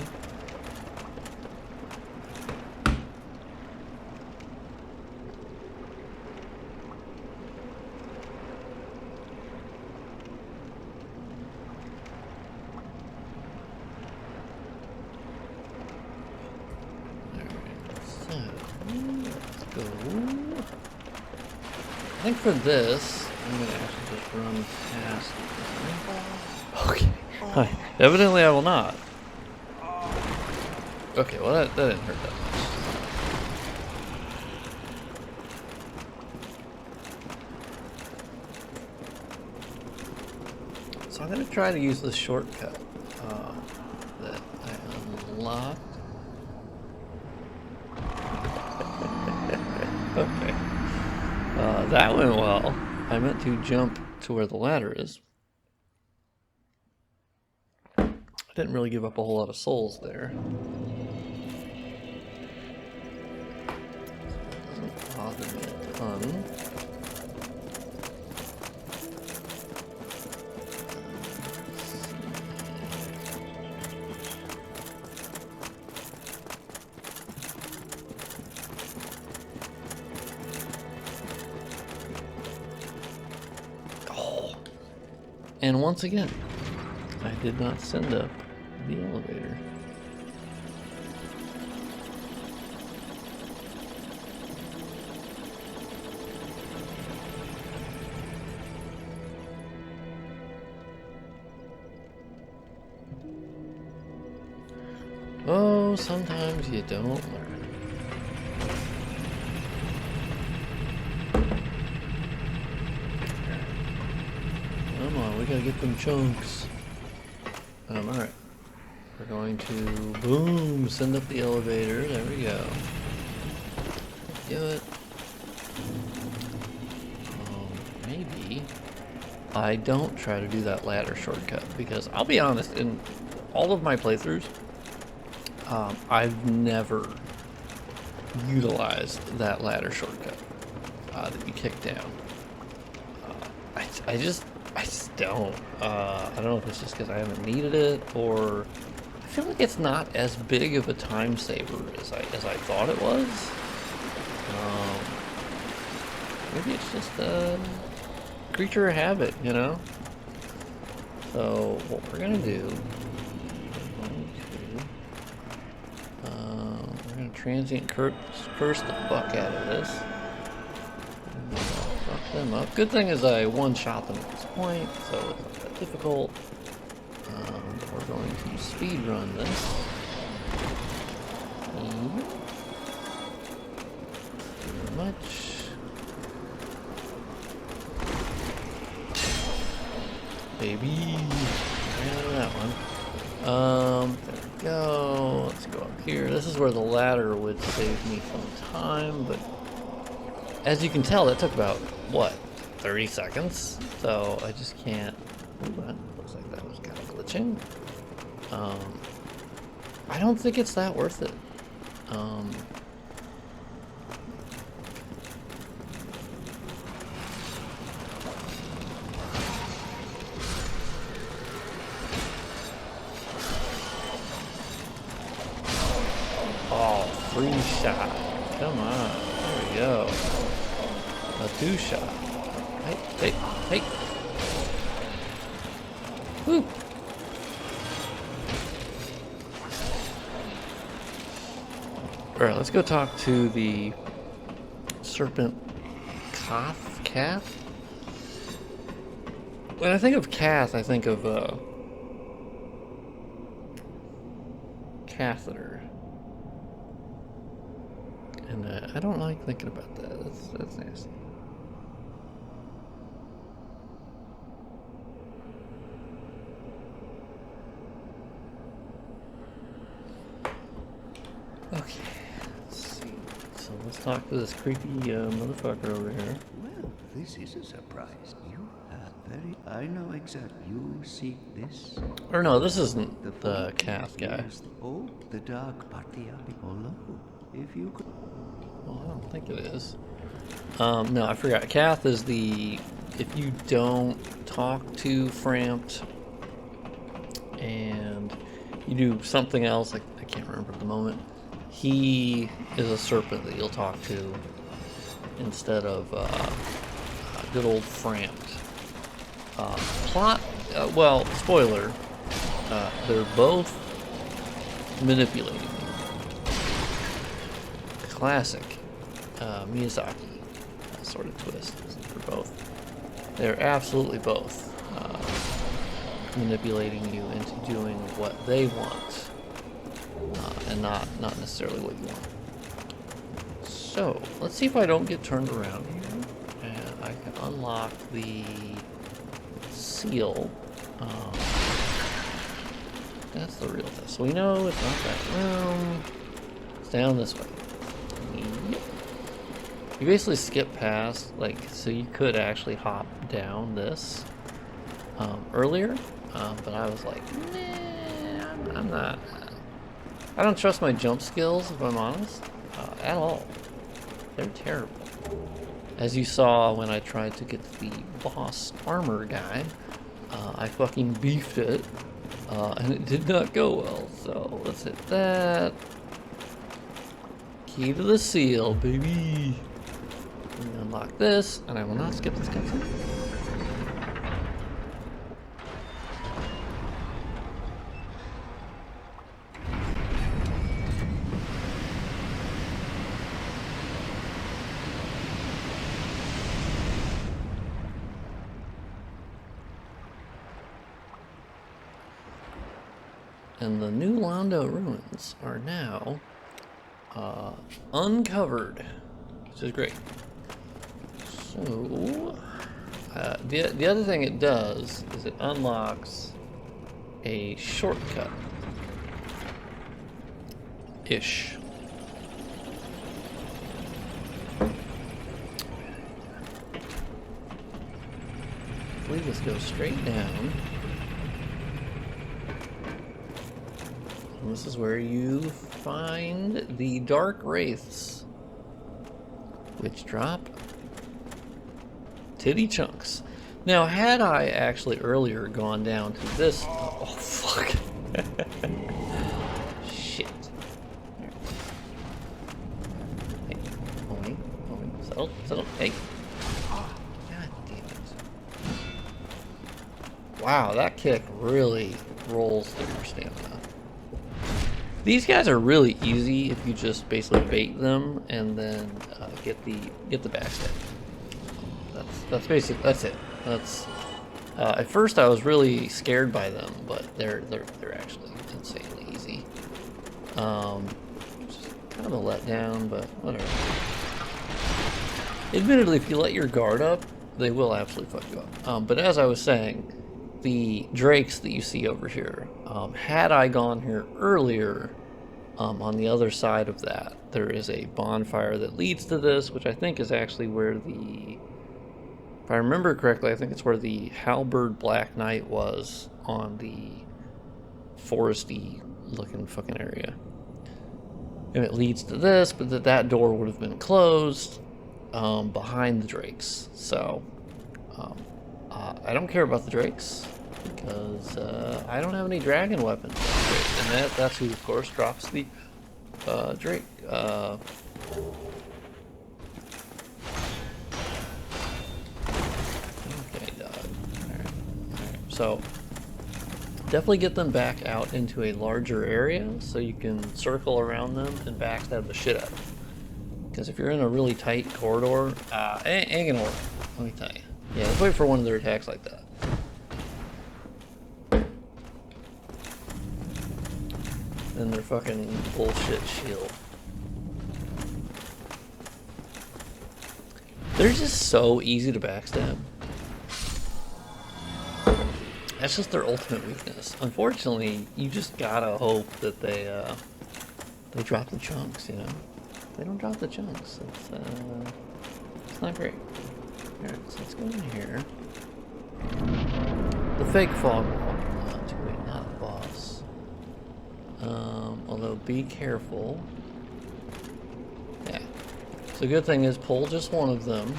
I think for this, I'm going to actually just run past. Okay. Hi. Evidently I will not. Okay, well that didn't hurt that much. So I'm going to try to use this shortcut that I unlocked. Okay. That went well. I meant to jump to where the ladder is. I didn't really give up a whole lot of souls there. Doesn't bother me a ton. And once again, I did not send up the elevator. Oh, sometimes you don't learn. Come on, we gotta get them chunks. Alright. We're going to, boom, send up the elevator. There we go. Do it. Maybe I don't try to do that ladder shortcut, because I'll be honest, in all of my playthroughs, I've never utilized that ladder shortcut that you kick down. I just don't. I don't know if it's just because I haven't needed it, or I feel like it's not as big of a time saver as I thought it was. Maybe it's just a creature of habit, you know? So what we're gonna do, we're gonna transient curse the fuck out of this. Fuck them up. Good thing is I one-shot them at this point, so it's not that difficult. and we're going to speed run this. Very much. Baby. Yeah, that one. There we go. Let's go up here. This is where the ladder would save me some time, but as you can tell, that took about, what, 30 seconds? So I just can't. Ooh, that looks like that was kind of glitching. I don't think it's that worth it. Oh, free shot. Come on. There we go. A 2-shot. Hey, hey, hey. Woo. Alright, let's go talk to the serpent Cath? When I think of Cath, I think of catheter. And I don't like thinking about that. That's nasty. Okay, let's see. So let's talk to this creepy motherfucker over here. Well, this is a surprise. You are very... I know exactly. You seek this? Or no, this isn't the Cath guy. Oh, the dark party below. If you could... Well, I don't think it is. No, I forgot. Cath is the... If you don't talk to Framped and you do something else, I can't remember at the moment, he is a serpent that you'll talk to instead of good old Framped. Well, spoiler, they're both manipulating you. Classic Miyazaki sort of twist. They're absolutely both manipulating you into doing what they want, and not necessarily what you want. So let's see if I don't get turned around here, and I can unlock the seal. That's the real test. So we know it's not that room. It's down this way. You basically skip past, like, so you could actually hop down this earlier, but I was like, nah, I'm not. I don't trust my jump skills, if I'm honest, at all. They're terrible. As you saw when I tried to get the boss armor guy, I fucking beefed it, and it did not go well. So let's hit that. Key to the seal, baby. Let me unlock this, and I will not skip this cutscene. And the New Londo ruins are now uncovered, which is great. So, the other thing it does is it unlocks a shortcut. Ish. I believe this goes straight down. And this is where you find the Dark Wraiths, which drop titty chunks. Now, had I actually earlier gone down to this... Oh, fuck. Shit. Hey, homie. Settle. Hey. Oh, God damn it. Wow, that kick really rolls through your stamina. These guys are really easy if you just basically bait them and then get the backstab. That's basically, that's it. At first I was really scared by them, but they're actually insanely easy. Just kind of a letdown, but whatever. Admittedly, if you let your guard up, they will absolutely fuck you up. But as I was saying, the drakes that you see over here, had I gone here earlier, on the other side of that, there is a bonfire that leads to this, which I think is actually where the... If I remember correctly, I think it's where the Halberd Black Knight was on the foresty looking fucking area. And it leads to this, but that door would have been closed behind the drakes. So I don't care about the drakes because I don't have any dragon weapons. And that's who, of course, drops the drake. Okay, dog. Alright. So, definitely get them back out into a larger area so you can circle around them and backstab the shit out of them. Because if you're in a really tight corridor, ain't gonna work, let me tell you. Yeah, let's wait for one of their attacks like that. Then their fucking bullshit shield. They're just so easy to backstab. That's just their ultimate weakness. Unfortunately, you just gotta hope that they drop the chunks, you know? If they don't drop the chunks, it's not great. Alright, so let's go in here. The fake fog wall. Wait, not a boss. Although be careful. Yeah. So the good thing is pull just one of them.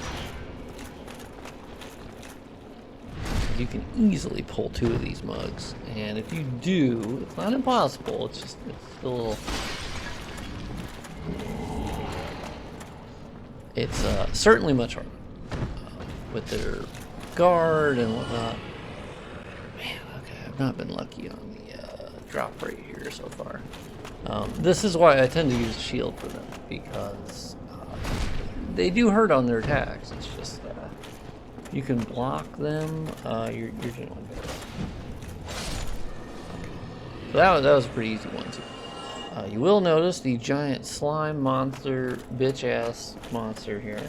You can easily pull two of these mugs. And if you do, it's not impossible, it's a little... It's certainly much harder. With their guard and whatnot. Man, okay, I've not been lucky on the drop rate here so far. This is why I tend to use a shield for them, because they do hurt on their attacks. It's just you can block them, you're generally better. So that was a pretty easy one too. You will notice the giant slime monster, bitch ass monster here.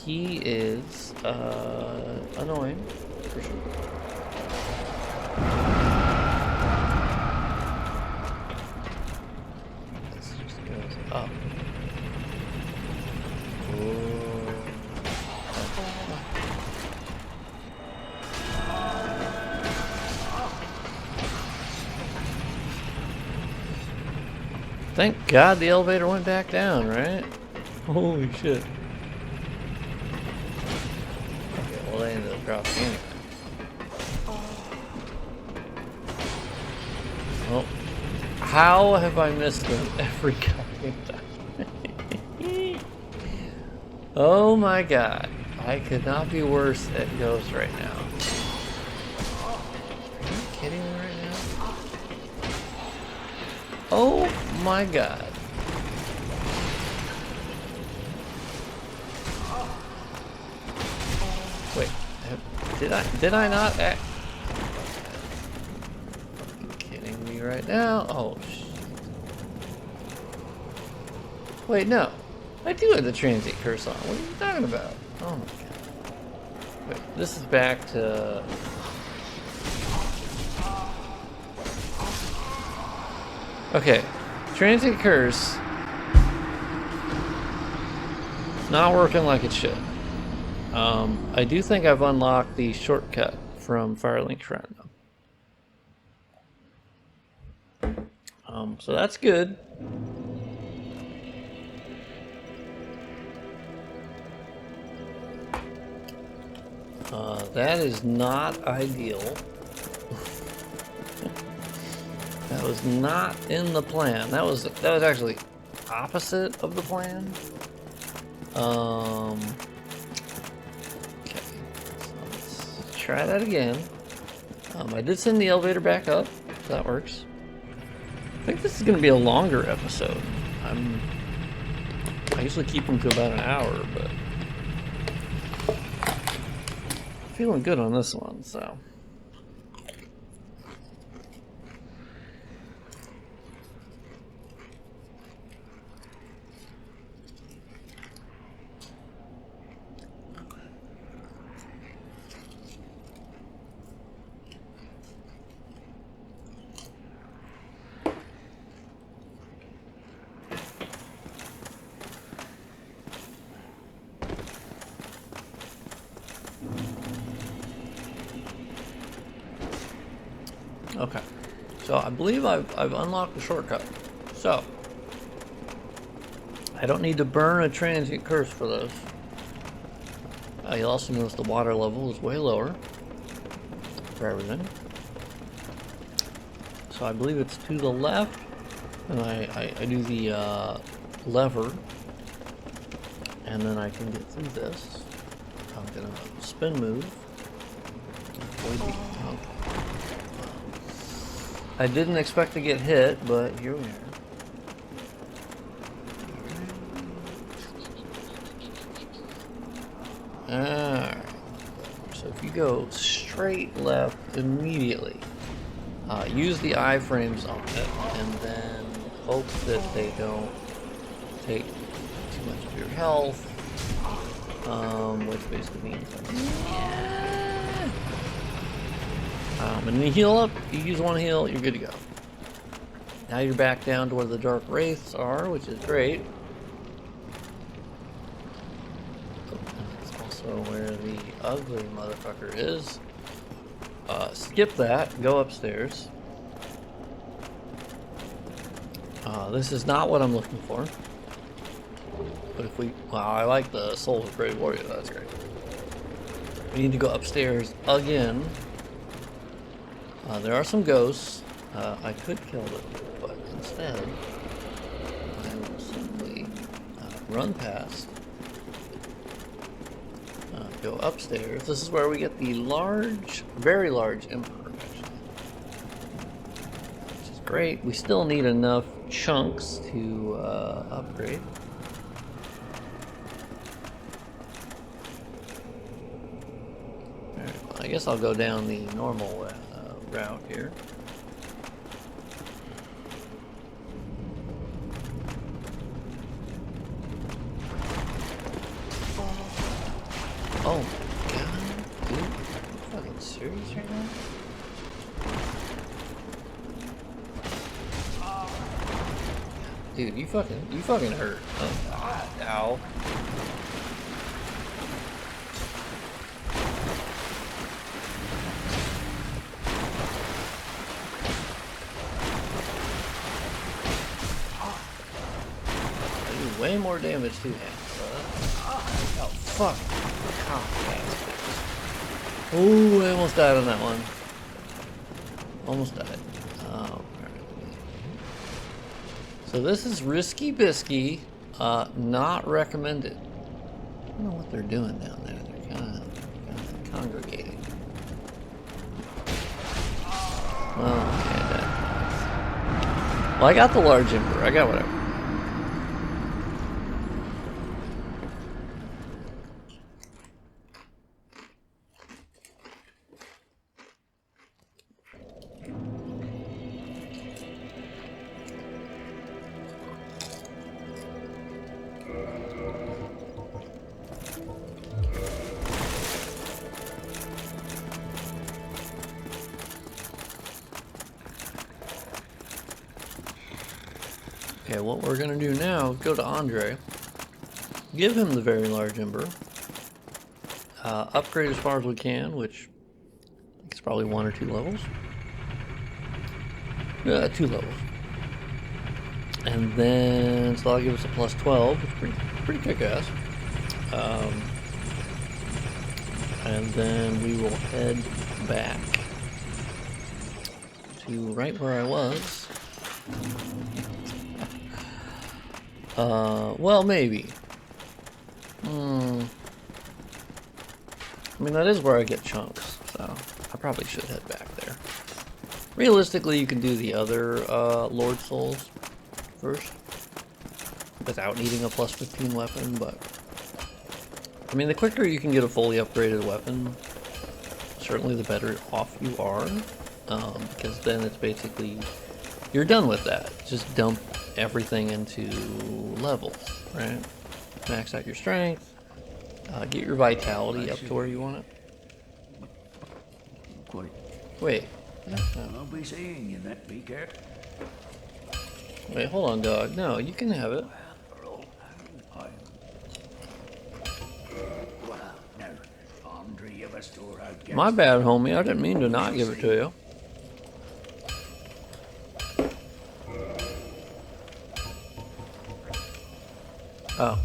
He is annoying for sure. This just goes up. Thank God the elevator went back down, right? Holy shit. Okay, well they ended up dropping anyway. Well, how have I missed them every goddamn time? Oh my God. I could not be worse at Ghost right now. Are you kidding me right now? Oh my God. Wait, did I not act? Are you kidding me right now? Oh shit. Wait, no. I do have the transient curse on. What are you talking about? Oh my God. Wait, this is back to... Okay, transient curse. Not working like it should. I do think I've unlocked the shortcut from Firelink Shrine though. So that's good. That is not ideal. That was not in the plan. That was actually opposite of the plan. Okay, so let's try that again. I did send the elevator back up. If that works. I think this is going to be a longer episode. I usually keep them to about an hour, but feeling good on this one, so. Okay, so I believe I've unlocked the shortcut. So, I don't need to burn a transient curse for this. You'll also notice the water level is way lower for everything. So I believe it's to the left, and I do the lever, and then I can get through this. I'm gonna spin move. Avoid the, oh. I didn't expect to get hit, but here we are. Alright. So if you go straight left immediately, use the iframes on it, and then hope that they don't take too much of your health, which basically means and then you heal up, you use one heal, you're good to go. Now you're back down to where the dark wraiths are, which is great. That's also where the ugly motherfucker is. Skip that, go upstairs. This is not what I'm looking for. But if we, wow, I like the Soul of a Great Warrior, that's great. We need to go upstairs again. There are some ghosts. I could kill them, but instead, I will simply run past, go upstairs. This is where we get the large, very large Emperor, actually. Which is great. We still need enough chunks to upgrade. Alright, well, I guess I'll go down the normal route here. Oh my god, dude, are you fucking serious right now? Dude, you fucking hurt. Oh god, ow. Way more damage to him. Oh fuck! Oh, I almost died on that one. Almost died. Oh, so this is risky bisky. Not recommended. I don't know what they're doing down there. They're kind of congregating. Well, okay, well, I got the large emperor. I got whatever. Okay, what we're gonna do now is go to Andre, give him the very large ember, upgrade as far as we can, which I think is probably 1 or 2 levels. 2 levels. And then, so that'll give us a plus 12, which is pretty kick-ass. And then we will head back to right where I was. Well, maybe. I mean, that is where I get chunks, so I probably should head back there. Realistically, you can do the other Lord Souls first without needing a plus 15 weapon, but I mean, the quicker you can get a fully upgraded weapon, certainly the better off you are, because then it's basically, you're done with that. Just dump everything into levels, right? Max out your strength, get your vitality up to where you want it. Quite. Wait. I'll be seeing you then, be careful. Wait, hold on, dog. No, you can have it. Well, now, Andre, you have a storehouse. My bad, homie. I didn't mean to not give it to you. Oh.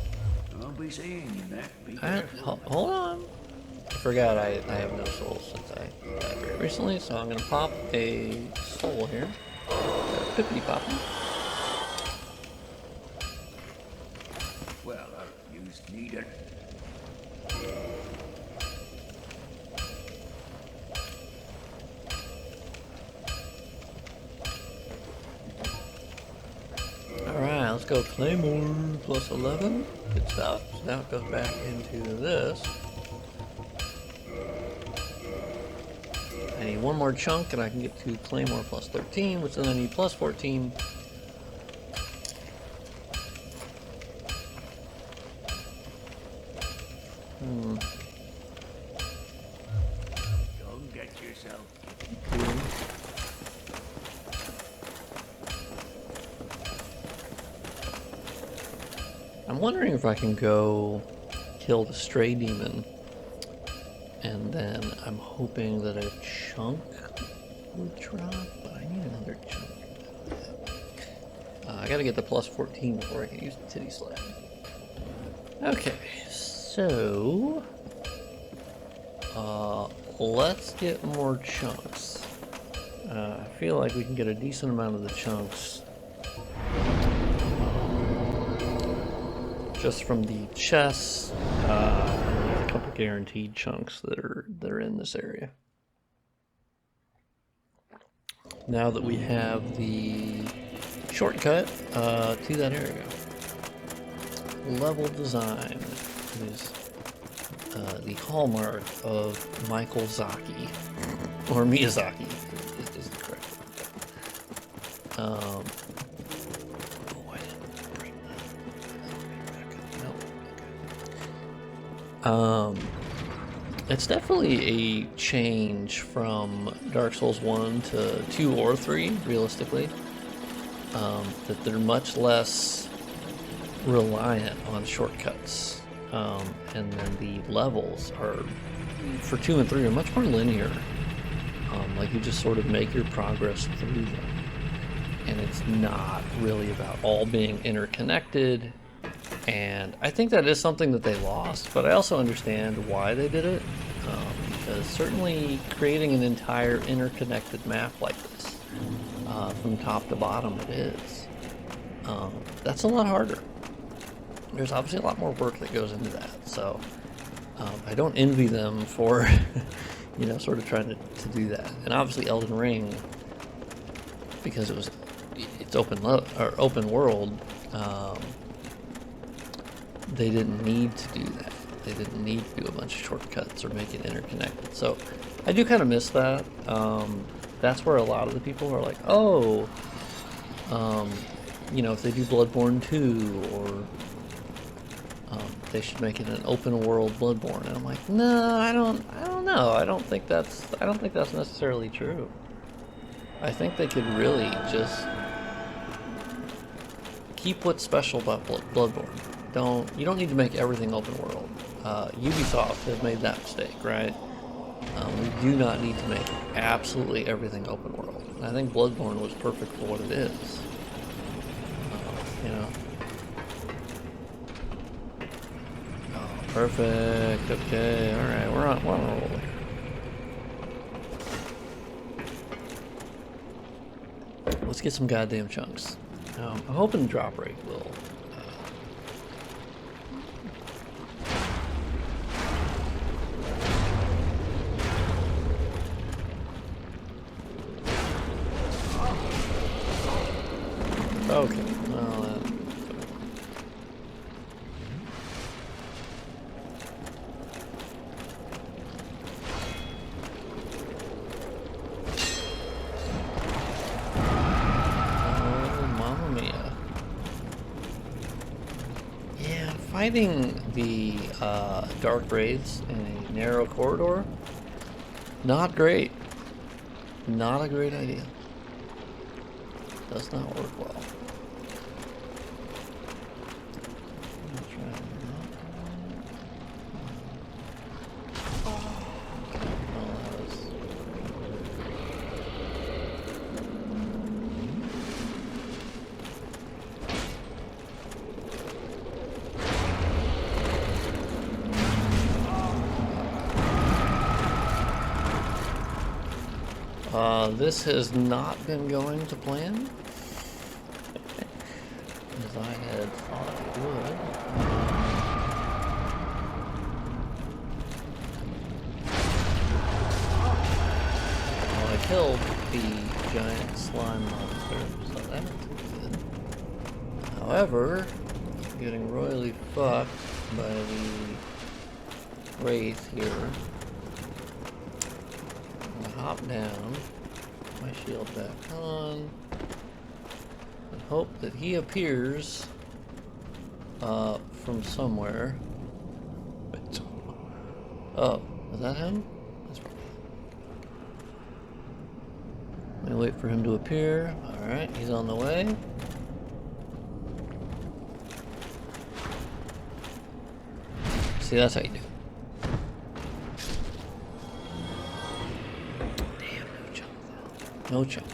I'll be seeing you then, be careful. Hold on. I forgot I have no souls since I died very recently, so I'm gonna pop a soul here. Pippity poppy. Well, I'll use needed. Alright, let's go Claymore plus 11. Good stuff. So now it goes back into this. I need one more chunk and I can get to Claymore plus 13, which then I need plus 14. Don't get yourself. I'm wondering if I can go kill the stray demon, and then I'm hoping that a chunk would drop, but I need another chunk. I gotta get the plus 14 before I can use the titty slap. Okay, so let's get more chunks. I feel like we can get a decent amount of the chunks just from the chests, and there's a couple guaranteed chunks that are in this area. Now that we have the shortcut to that area, level design is the hallmark of Michael Zaki, or Miyazaki is the correct one. It's definitely a change from Dark Souls 1 to 2 or 3, realistically. That they're much less reliant on shortcuts. And then the levels are, for 2 and 3, are much more linear. Like you just sort of make your progress through them. And it's not really about all being interconnected. And I think that is something that they lost, but I also understand why they did it, because certainly creating an entire interconnected map like this, from top to bottom it is, that's a lot harder. There's obviously a lot more work that goes into that, so I don't envy them for, you know, sort of trying to do that. And obviously Elden Ring, because it's open world, they didn't need to do that. They didn't need to do a bunch of shortcuts or make it interconnected. So I do kind of miss that. That's where a lot of the people are like, oh, you know, if they do Bloodborne 2, or they should make it an open world Bloodborne. And I'm like, no, I don't know. I don't think that's necessarily true. I think they could really just keep what's special about Bloodborne. You don't need to make everything open world. Ubisoft has made that mistake, right? We do not need to make absolutely everything open world. And I think Bloodborne was perfect for what it is. You know. Oh, perfect. Okay. All right. We're on a roll here. Let's get some goddamn chunks. I'm hoping the drop rate will. Okay, well, fighting the dark wraiths in a narrow corridor, not great. Not a great idea. Does not work well. This has not been going to plan as I had thought it would. Well, I killed the giant slime monster, so that's good. However, I'm getting royally fucked by the wraith here. I'm gonna hop down. My shield back on, and hope that he appears from somewhere. Oh, is that him? That's probably him. Let me wait for him to appear. Alright, he's on the way. See, that's how you do it. No chunk.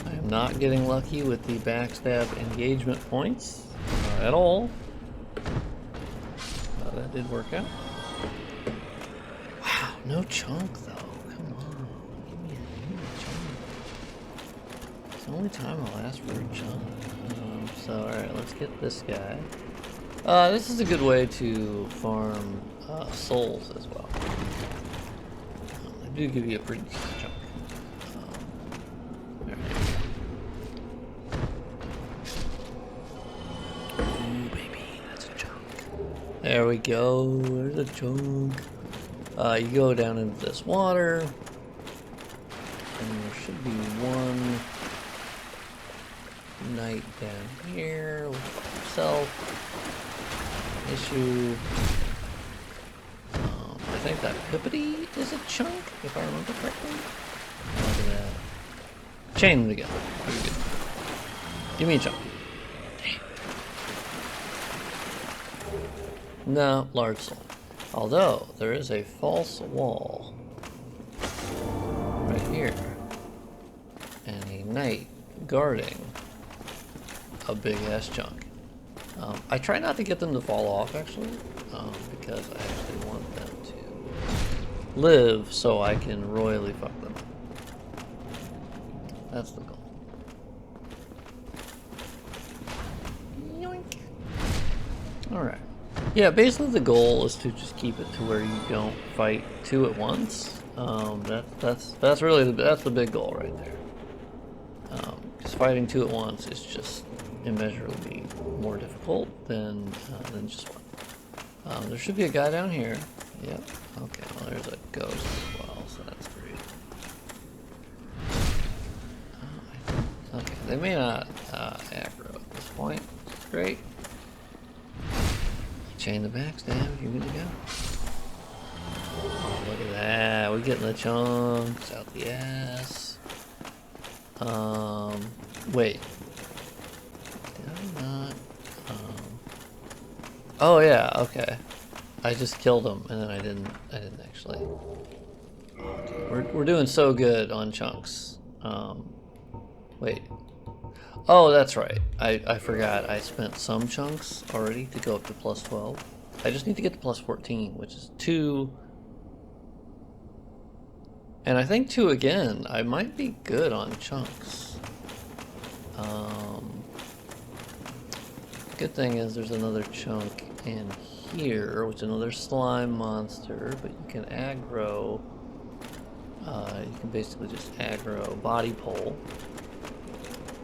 I am not getting lucky with the backstab engagement points at all. That did work out. Wow, no chunk though. Come on. Give me a chunk. It's the only time I'll ask for a chunk. So, alright, let's get this guy. This is a good way to farm souls as well. They do give you a pretty decent chunk. There we go. There we go, there's a chunk. You go down into this water, and there should be one knight down here with himself. Issue. I think that Pippity is a chunk, if I remember correctly. Look at that. Chain them together. Pretty good. Give me a chunk. No, large soul. Although, there is a false wall right here. And a knight guarding a big ass chunk. I try not to get them to fall off actually, because I actually want them to live so I can royally fuck them up. That's the goal. Yoink. Alright. Yeah, basically the goal is to just keep it to where you don't fight two at once. That's really the big goal right there. Because fighting two at once is just immeasurably more difficult than just one. There should be a guy down here. Yep. Okay. Well, there's a ghost as well, so that's great. Okay. They may not aggro at this point. Great. Chain the backstab, you're good to go. Oh, look at that. We're getting the chunks out the ass. Wait. Did I not? Oh yeah, okay. I just killed him and then I didn't actually. Oh, dude, we're doing so good on chunks. Wait. Oh, that's right. I forgot. I spent some chunks already to go up to plus 12. I just need to get to plus 14, which is 2. And I think 2 again. I might be good on chunks. Good thing is there's another chunk in here, which is another slime monster, but you can aggro You can basically just aggro body pole.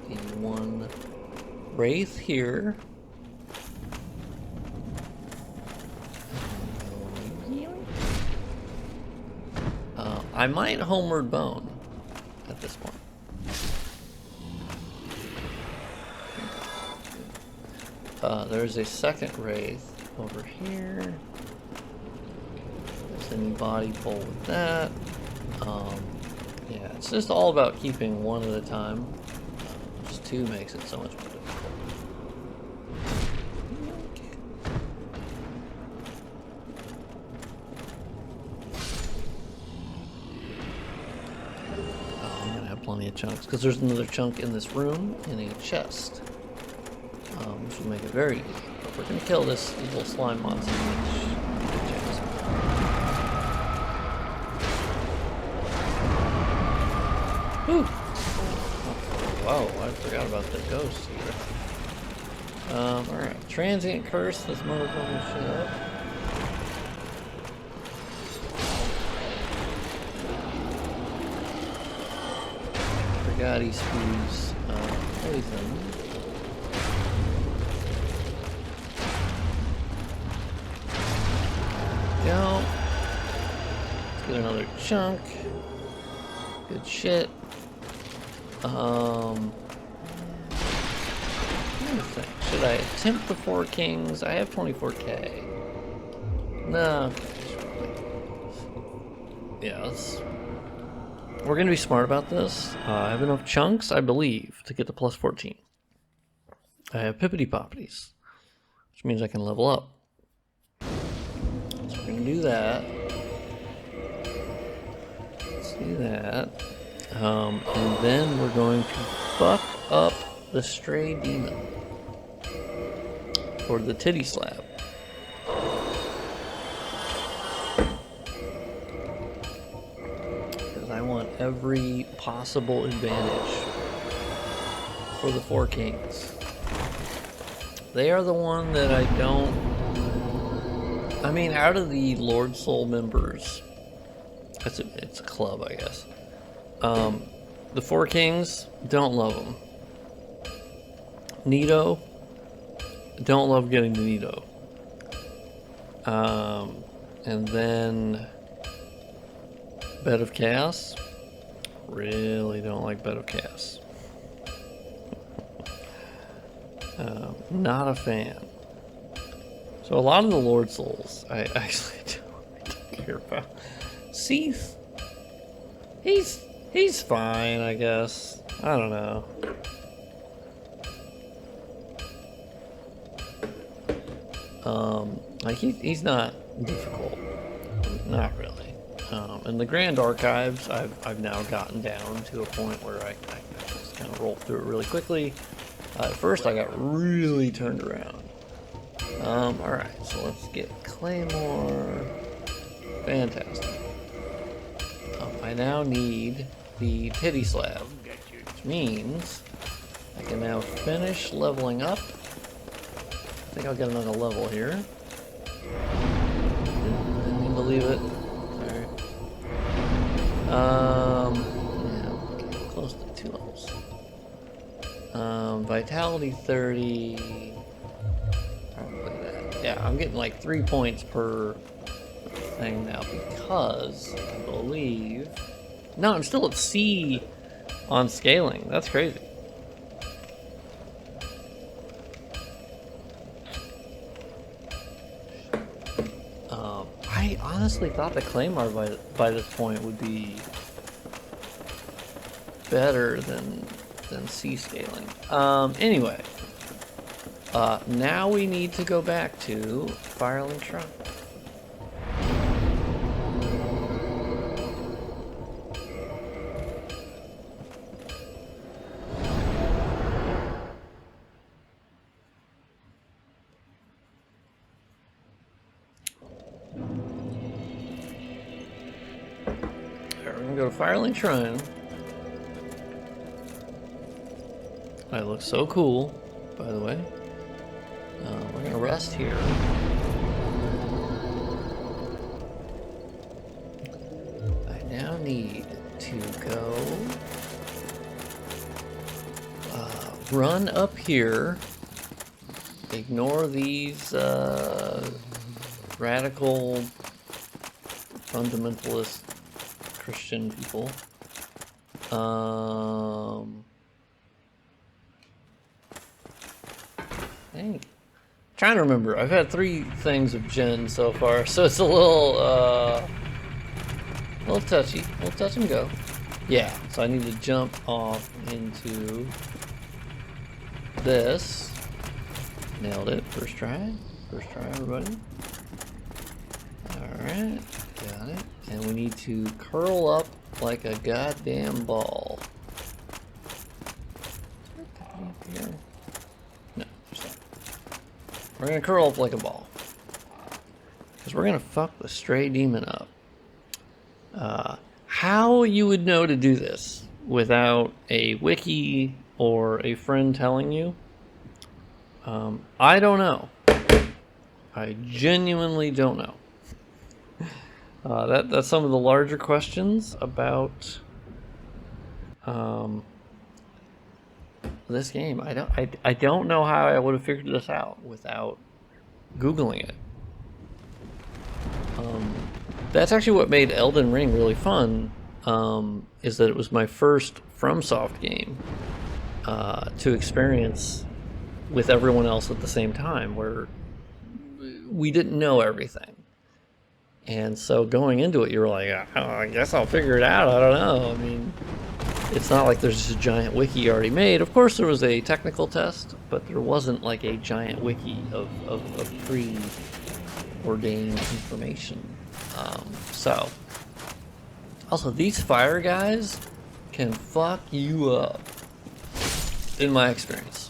The one wraith here. I might homeward bone at this point. There's a second wraith over here. There's any body pull with that. Yeah, it's just all about keeping one at a time. Just two makes it so much more difficult. I'm gonna have plenty of chunks because there's another chunk in this room in a chest. Which will make it very easy. But we're gonna kill this evil slime monster. Whew. Whoa, I forgot about the ghost here. Alright. Transient curse this motherfucking shit up. Forgot he spews poison. Go. Let's get another chunk. Good shit. Let me think. Should I attempt the 4 kings? I have 24k. No. Yeah, we're gonna be smart about this. I have enough chunks, I believe, to get the plus 14. I have pippity poppities, which means I can level up. So we're gonna do that. Let's do that. And then we're going to fuck up the stray demon. Or the titty slab. Because I want every possible advantage for the 4 kings. They are the one that I don't... I mean, out of the Lord Soul members, it's a club, I guess. The 4 kings, don't love them. Nito, don't love getting the Nito. And then Bed of Chaos, really don't like Bed of Chaos. Not a fan. So a lot of the Lord Souls, I actually don't care about. Seath, he's fine, I guess. I don't know. Like he's not difficult, not really. In the Grand Archives, I've now gotten down to a point where I just kind of roll through it really quickly. At first, I got really turned around. All right, so let's get Claymore. Fantastic. I now need the titty slab, which means I can now finish leveling up. I think I'll get another level here. Didn't mean to leave it. Sorry. Yeah, close to 2 levels. Vitality 30. Probably that. Yeah, I'm getting like 3 points per thing now because I believe. No, I'm still at C on scaling. That's crazy. I honestly thought the Claymore by this point would be better than C scaling. Anyway, now we need to go back to Firelink Shrine. Go to Firelink Shrine. I look so cool, by the way. We're gonna rest here. I now need to go run up here, ignore these radical fundamentalist Christian people. Dang. Trying to remember. I've had 3 things of gin so far, so it's a little touchy, a little touch and go. Yeah, so I need to jump off into this. Nailed it. First try. First try, everybody. Alright, got it. And we need to curl up like a goddamn ball. Here. No, there's not. We're gonna curl up like a ball. Because we're gonna fuck the stray demon up. How you would know to do this without a wiki or a friend telling you, I don't know. I genuinely don't know. That's some of the larger questions about this game. I don't know how I would have figured this out without Googling it. That's actually what made Elden Ring really fun, is that it was my first FromSoft game to experience with everyone else at the same time, where we didn't know everything. And so going into it, you were like, oh, I guess I'll figure it out. I don't know. I mean, it's not like there's just a giant wiki already made. Of course, there was a technical test, but there wasn't like a giant wiki of pre-ordained information. So, also, these fire guys can fuck you up, in my experience.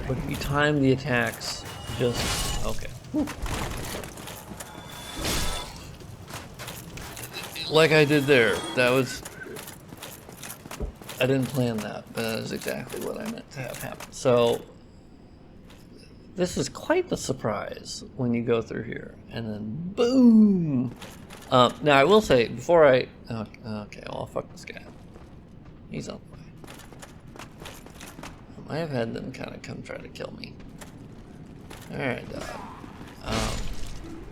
But if you time the attacks, just, okay. Whew. Like I did there, I didn't plan that, but that is exactly what I meant to have happen. So, this is quite the surprise when you go through here, and then boom! Now I will say, before okay, well, I'll fuck this guy. He's on the way. I might have had them kind of come try to kill me. Alright,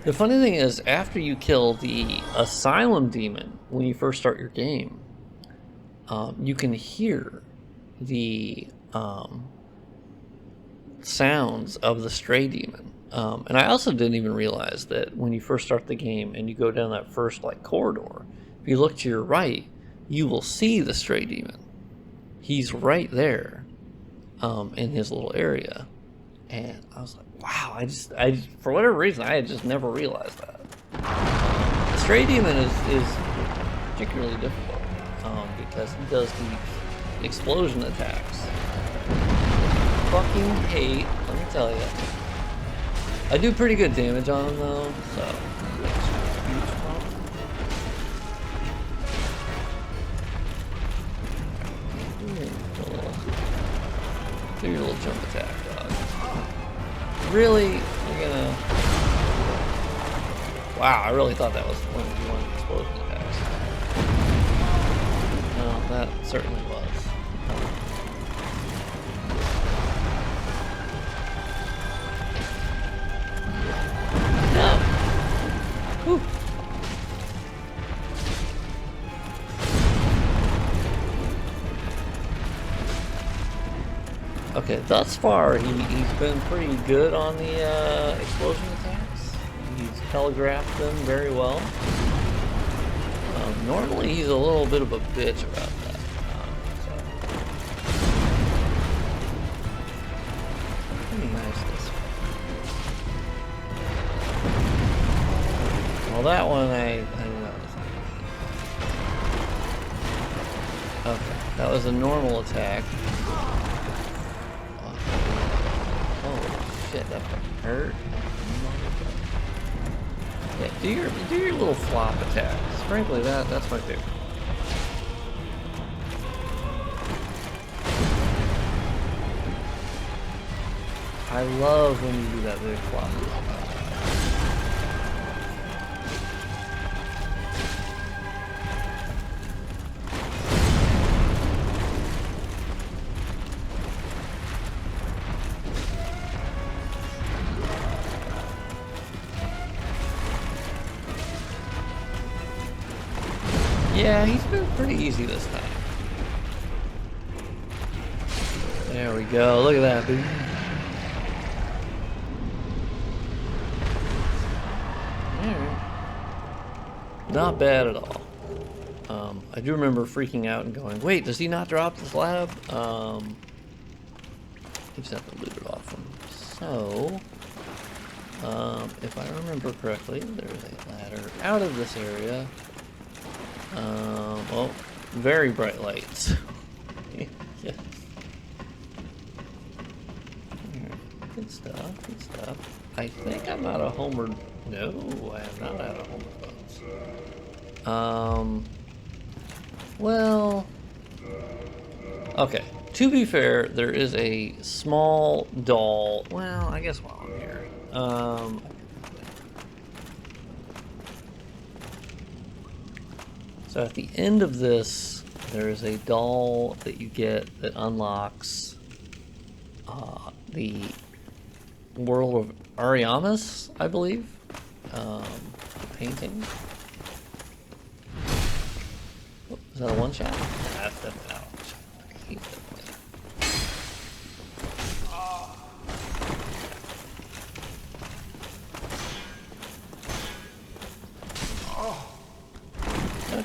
the funny thing is, after you kill the Asylum Demon, when you first start your game, you can hear the sounds of the Stray Demon. And I also didn't even realize that when you first start the game and you go down that first like corridor, if you look to your right, you will see the Stray Demon. He's right there, in his little area. And I was like, wow, I for whatever reason, I had just never realized that. The Stray Demon is particularly difficult, because he does these explosion attacks. Fucking hate, let me tell you. I do pretty good damage on him though, so huge problem. Do your little jump attack, dog. Really? You're gonna... Wow, I really thought that was one of the explosion attacks. No, that certainly was. Whew. Okay, thus far he's been pretty good on the explosion attacks. He's telegraphed them very well. Normally he's a little bit of a bitch about that. Pretty nice this one. Well, that one I noticed. Okay, that was a normal attack. Oh shit, that fucking hurt. Yeah, do your little flop attacks. Frankly, that's my favorite. I love when you do that big flop. Yeah, he's been pretty easy this time. There we go. Look at that, dude. Alright. Not bad at all. I do remember freaking out and going, wait, does he not drop the slab? He just have to loot it off him. So, if I remember correctly, there's a ladder out of this area. Well, very bright lights. Yeah. Good stuff, good stuff. I think I'm out of Homer. No, I am not out of Homer bones. Well, okay. To be fair, there is a small doll. Well, I guess while I'm here. So at the end of this, there is a doll that you get that unlocks the world of Ariamis, I believe. The painting. Oh, is that a one shot? That's definitely not a one shot. He's definitely.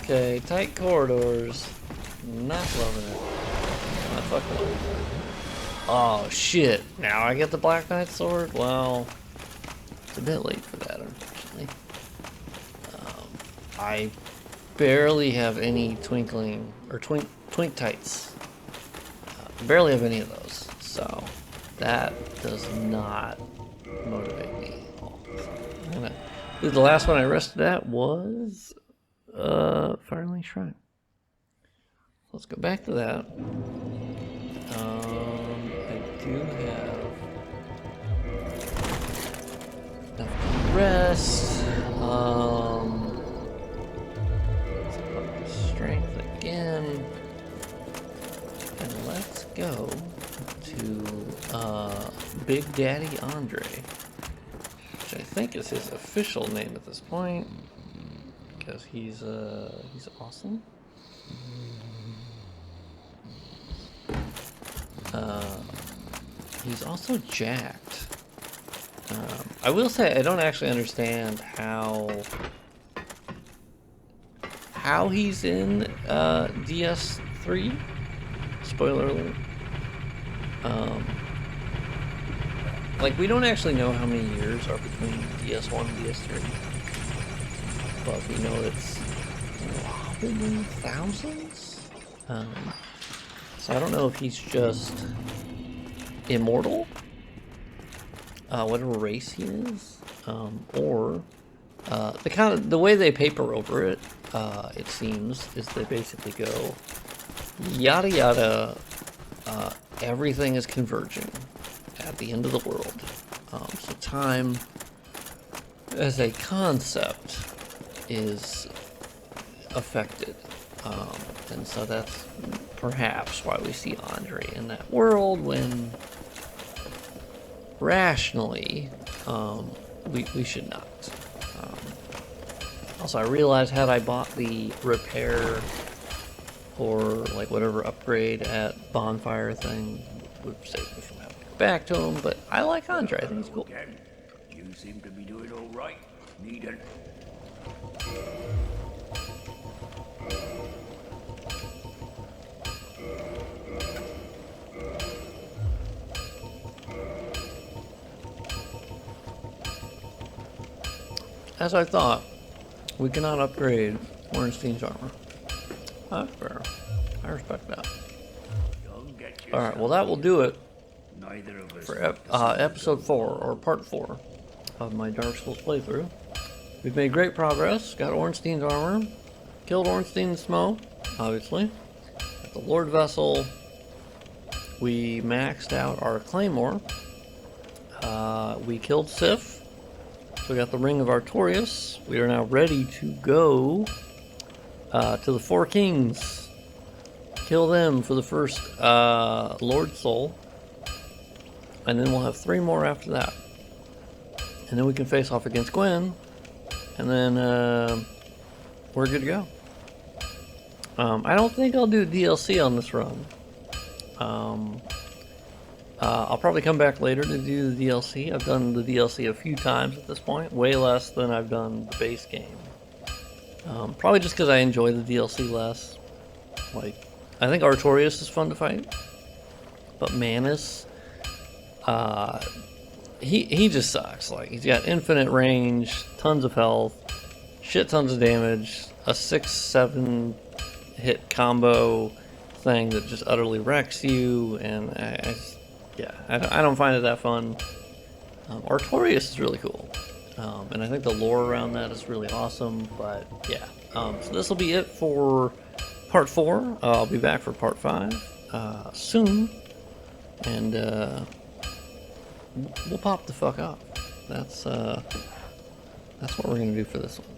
Okay, tight corridors. Not loving it. Not fucking loving it. Oh shit! Now I get the Black Knight sword? Well, it's a bit late for that, unfortunately. I barely have any twinkling or twink tights. Barely have any of those, so that does not motivate me at all. The last one I rested at was Firelink Shrine. Let's go back to that. I do have enough to rest. Let's put strength again. And let's go to Big Daddy Andre, which I think is his official name at this point, because he's awesome. He's also jacked. I will say I don't actually understand how he's in DS3. Spoiler alert. Like, we don't actually know how many years are between DS1 and DS3, but we know it's probably thousands. So I don't know if he's just immortal, whatever race he is, or the way they paper over it, it seems, is they basically go yada yada, everything is converging at the end of the world. So time as a concept is affected, and so that's perhaps why we see Andre in that world, when rationally we should not. Also, I realized, had I bought the repair or like whatever upgrade at Bonfire thing, would save me from having to go back to him, but I like Andre. I think he's cool. Again. You seem to be doing all right. Need it. As I thought, we cannot upgrade Ornstein's armor. That's fair. I respect that. Alright, well that will do it Neither of us for episode 4, or part 4, of my Dark Souls playthrough. We've made great progress, got Ornstein's armor, killed Ornstein's Smo, obviously, got the Lord Vessel, we maxed out our Claymore, we killed Sif, so we got the Ring of Artorias. We are now ready to go to the Four Kings, kill them for the first Lord Soul, and then we'll have 3 more after that. And then we can face off against Gwen, and then we're good to go. I don't think I'll do DLC on this run. I'll probably come back later to do the DLC. I've done the DLC a few times at this point, way less than I've done the base game. Probably just because I enjoy the DLC less. Like, I think Artorias is fun to fight, but Manus, he just sucks. Like, he's got infinite range, tons of health, shit tons of damage, a 6-7 hit combo thing that just utterly wrecks you, and I don't find it that fun. Artorias is really cool, and I think the lore around that is really awesome. But yeah, so this will be it for part 4. I'll be back for part 5 soon, and we'll pop the fuck up. That's what we're gonna do for this one.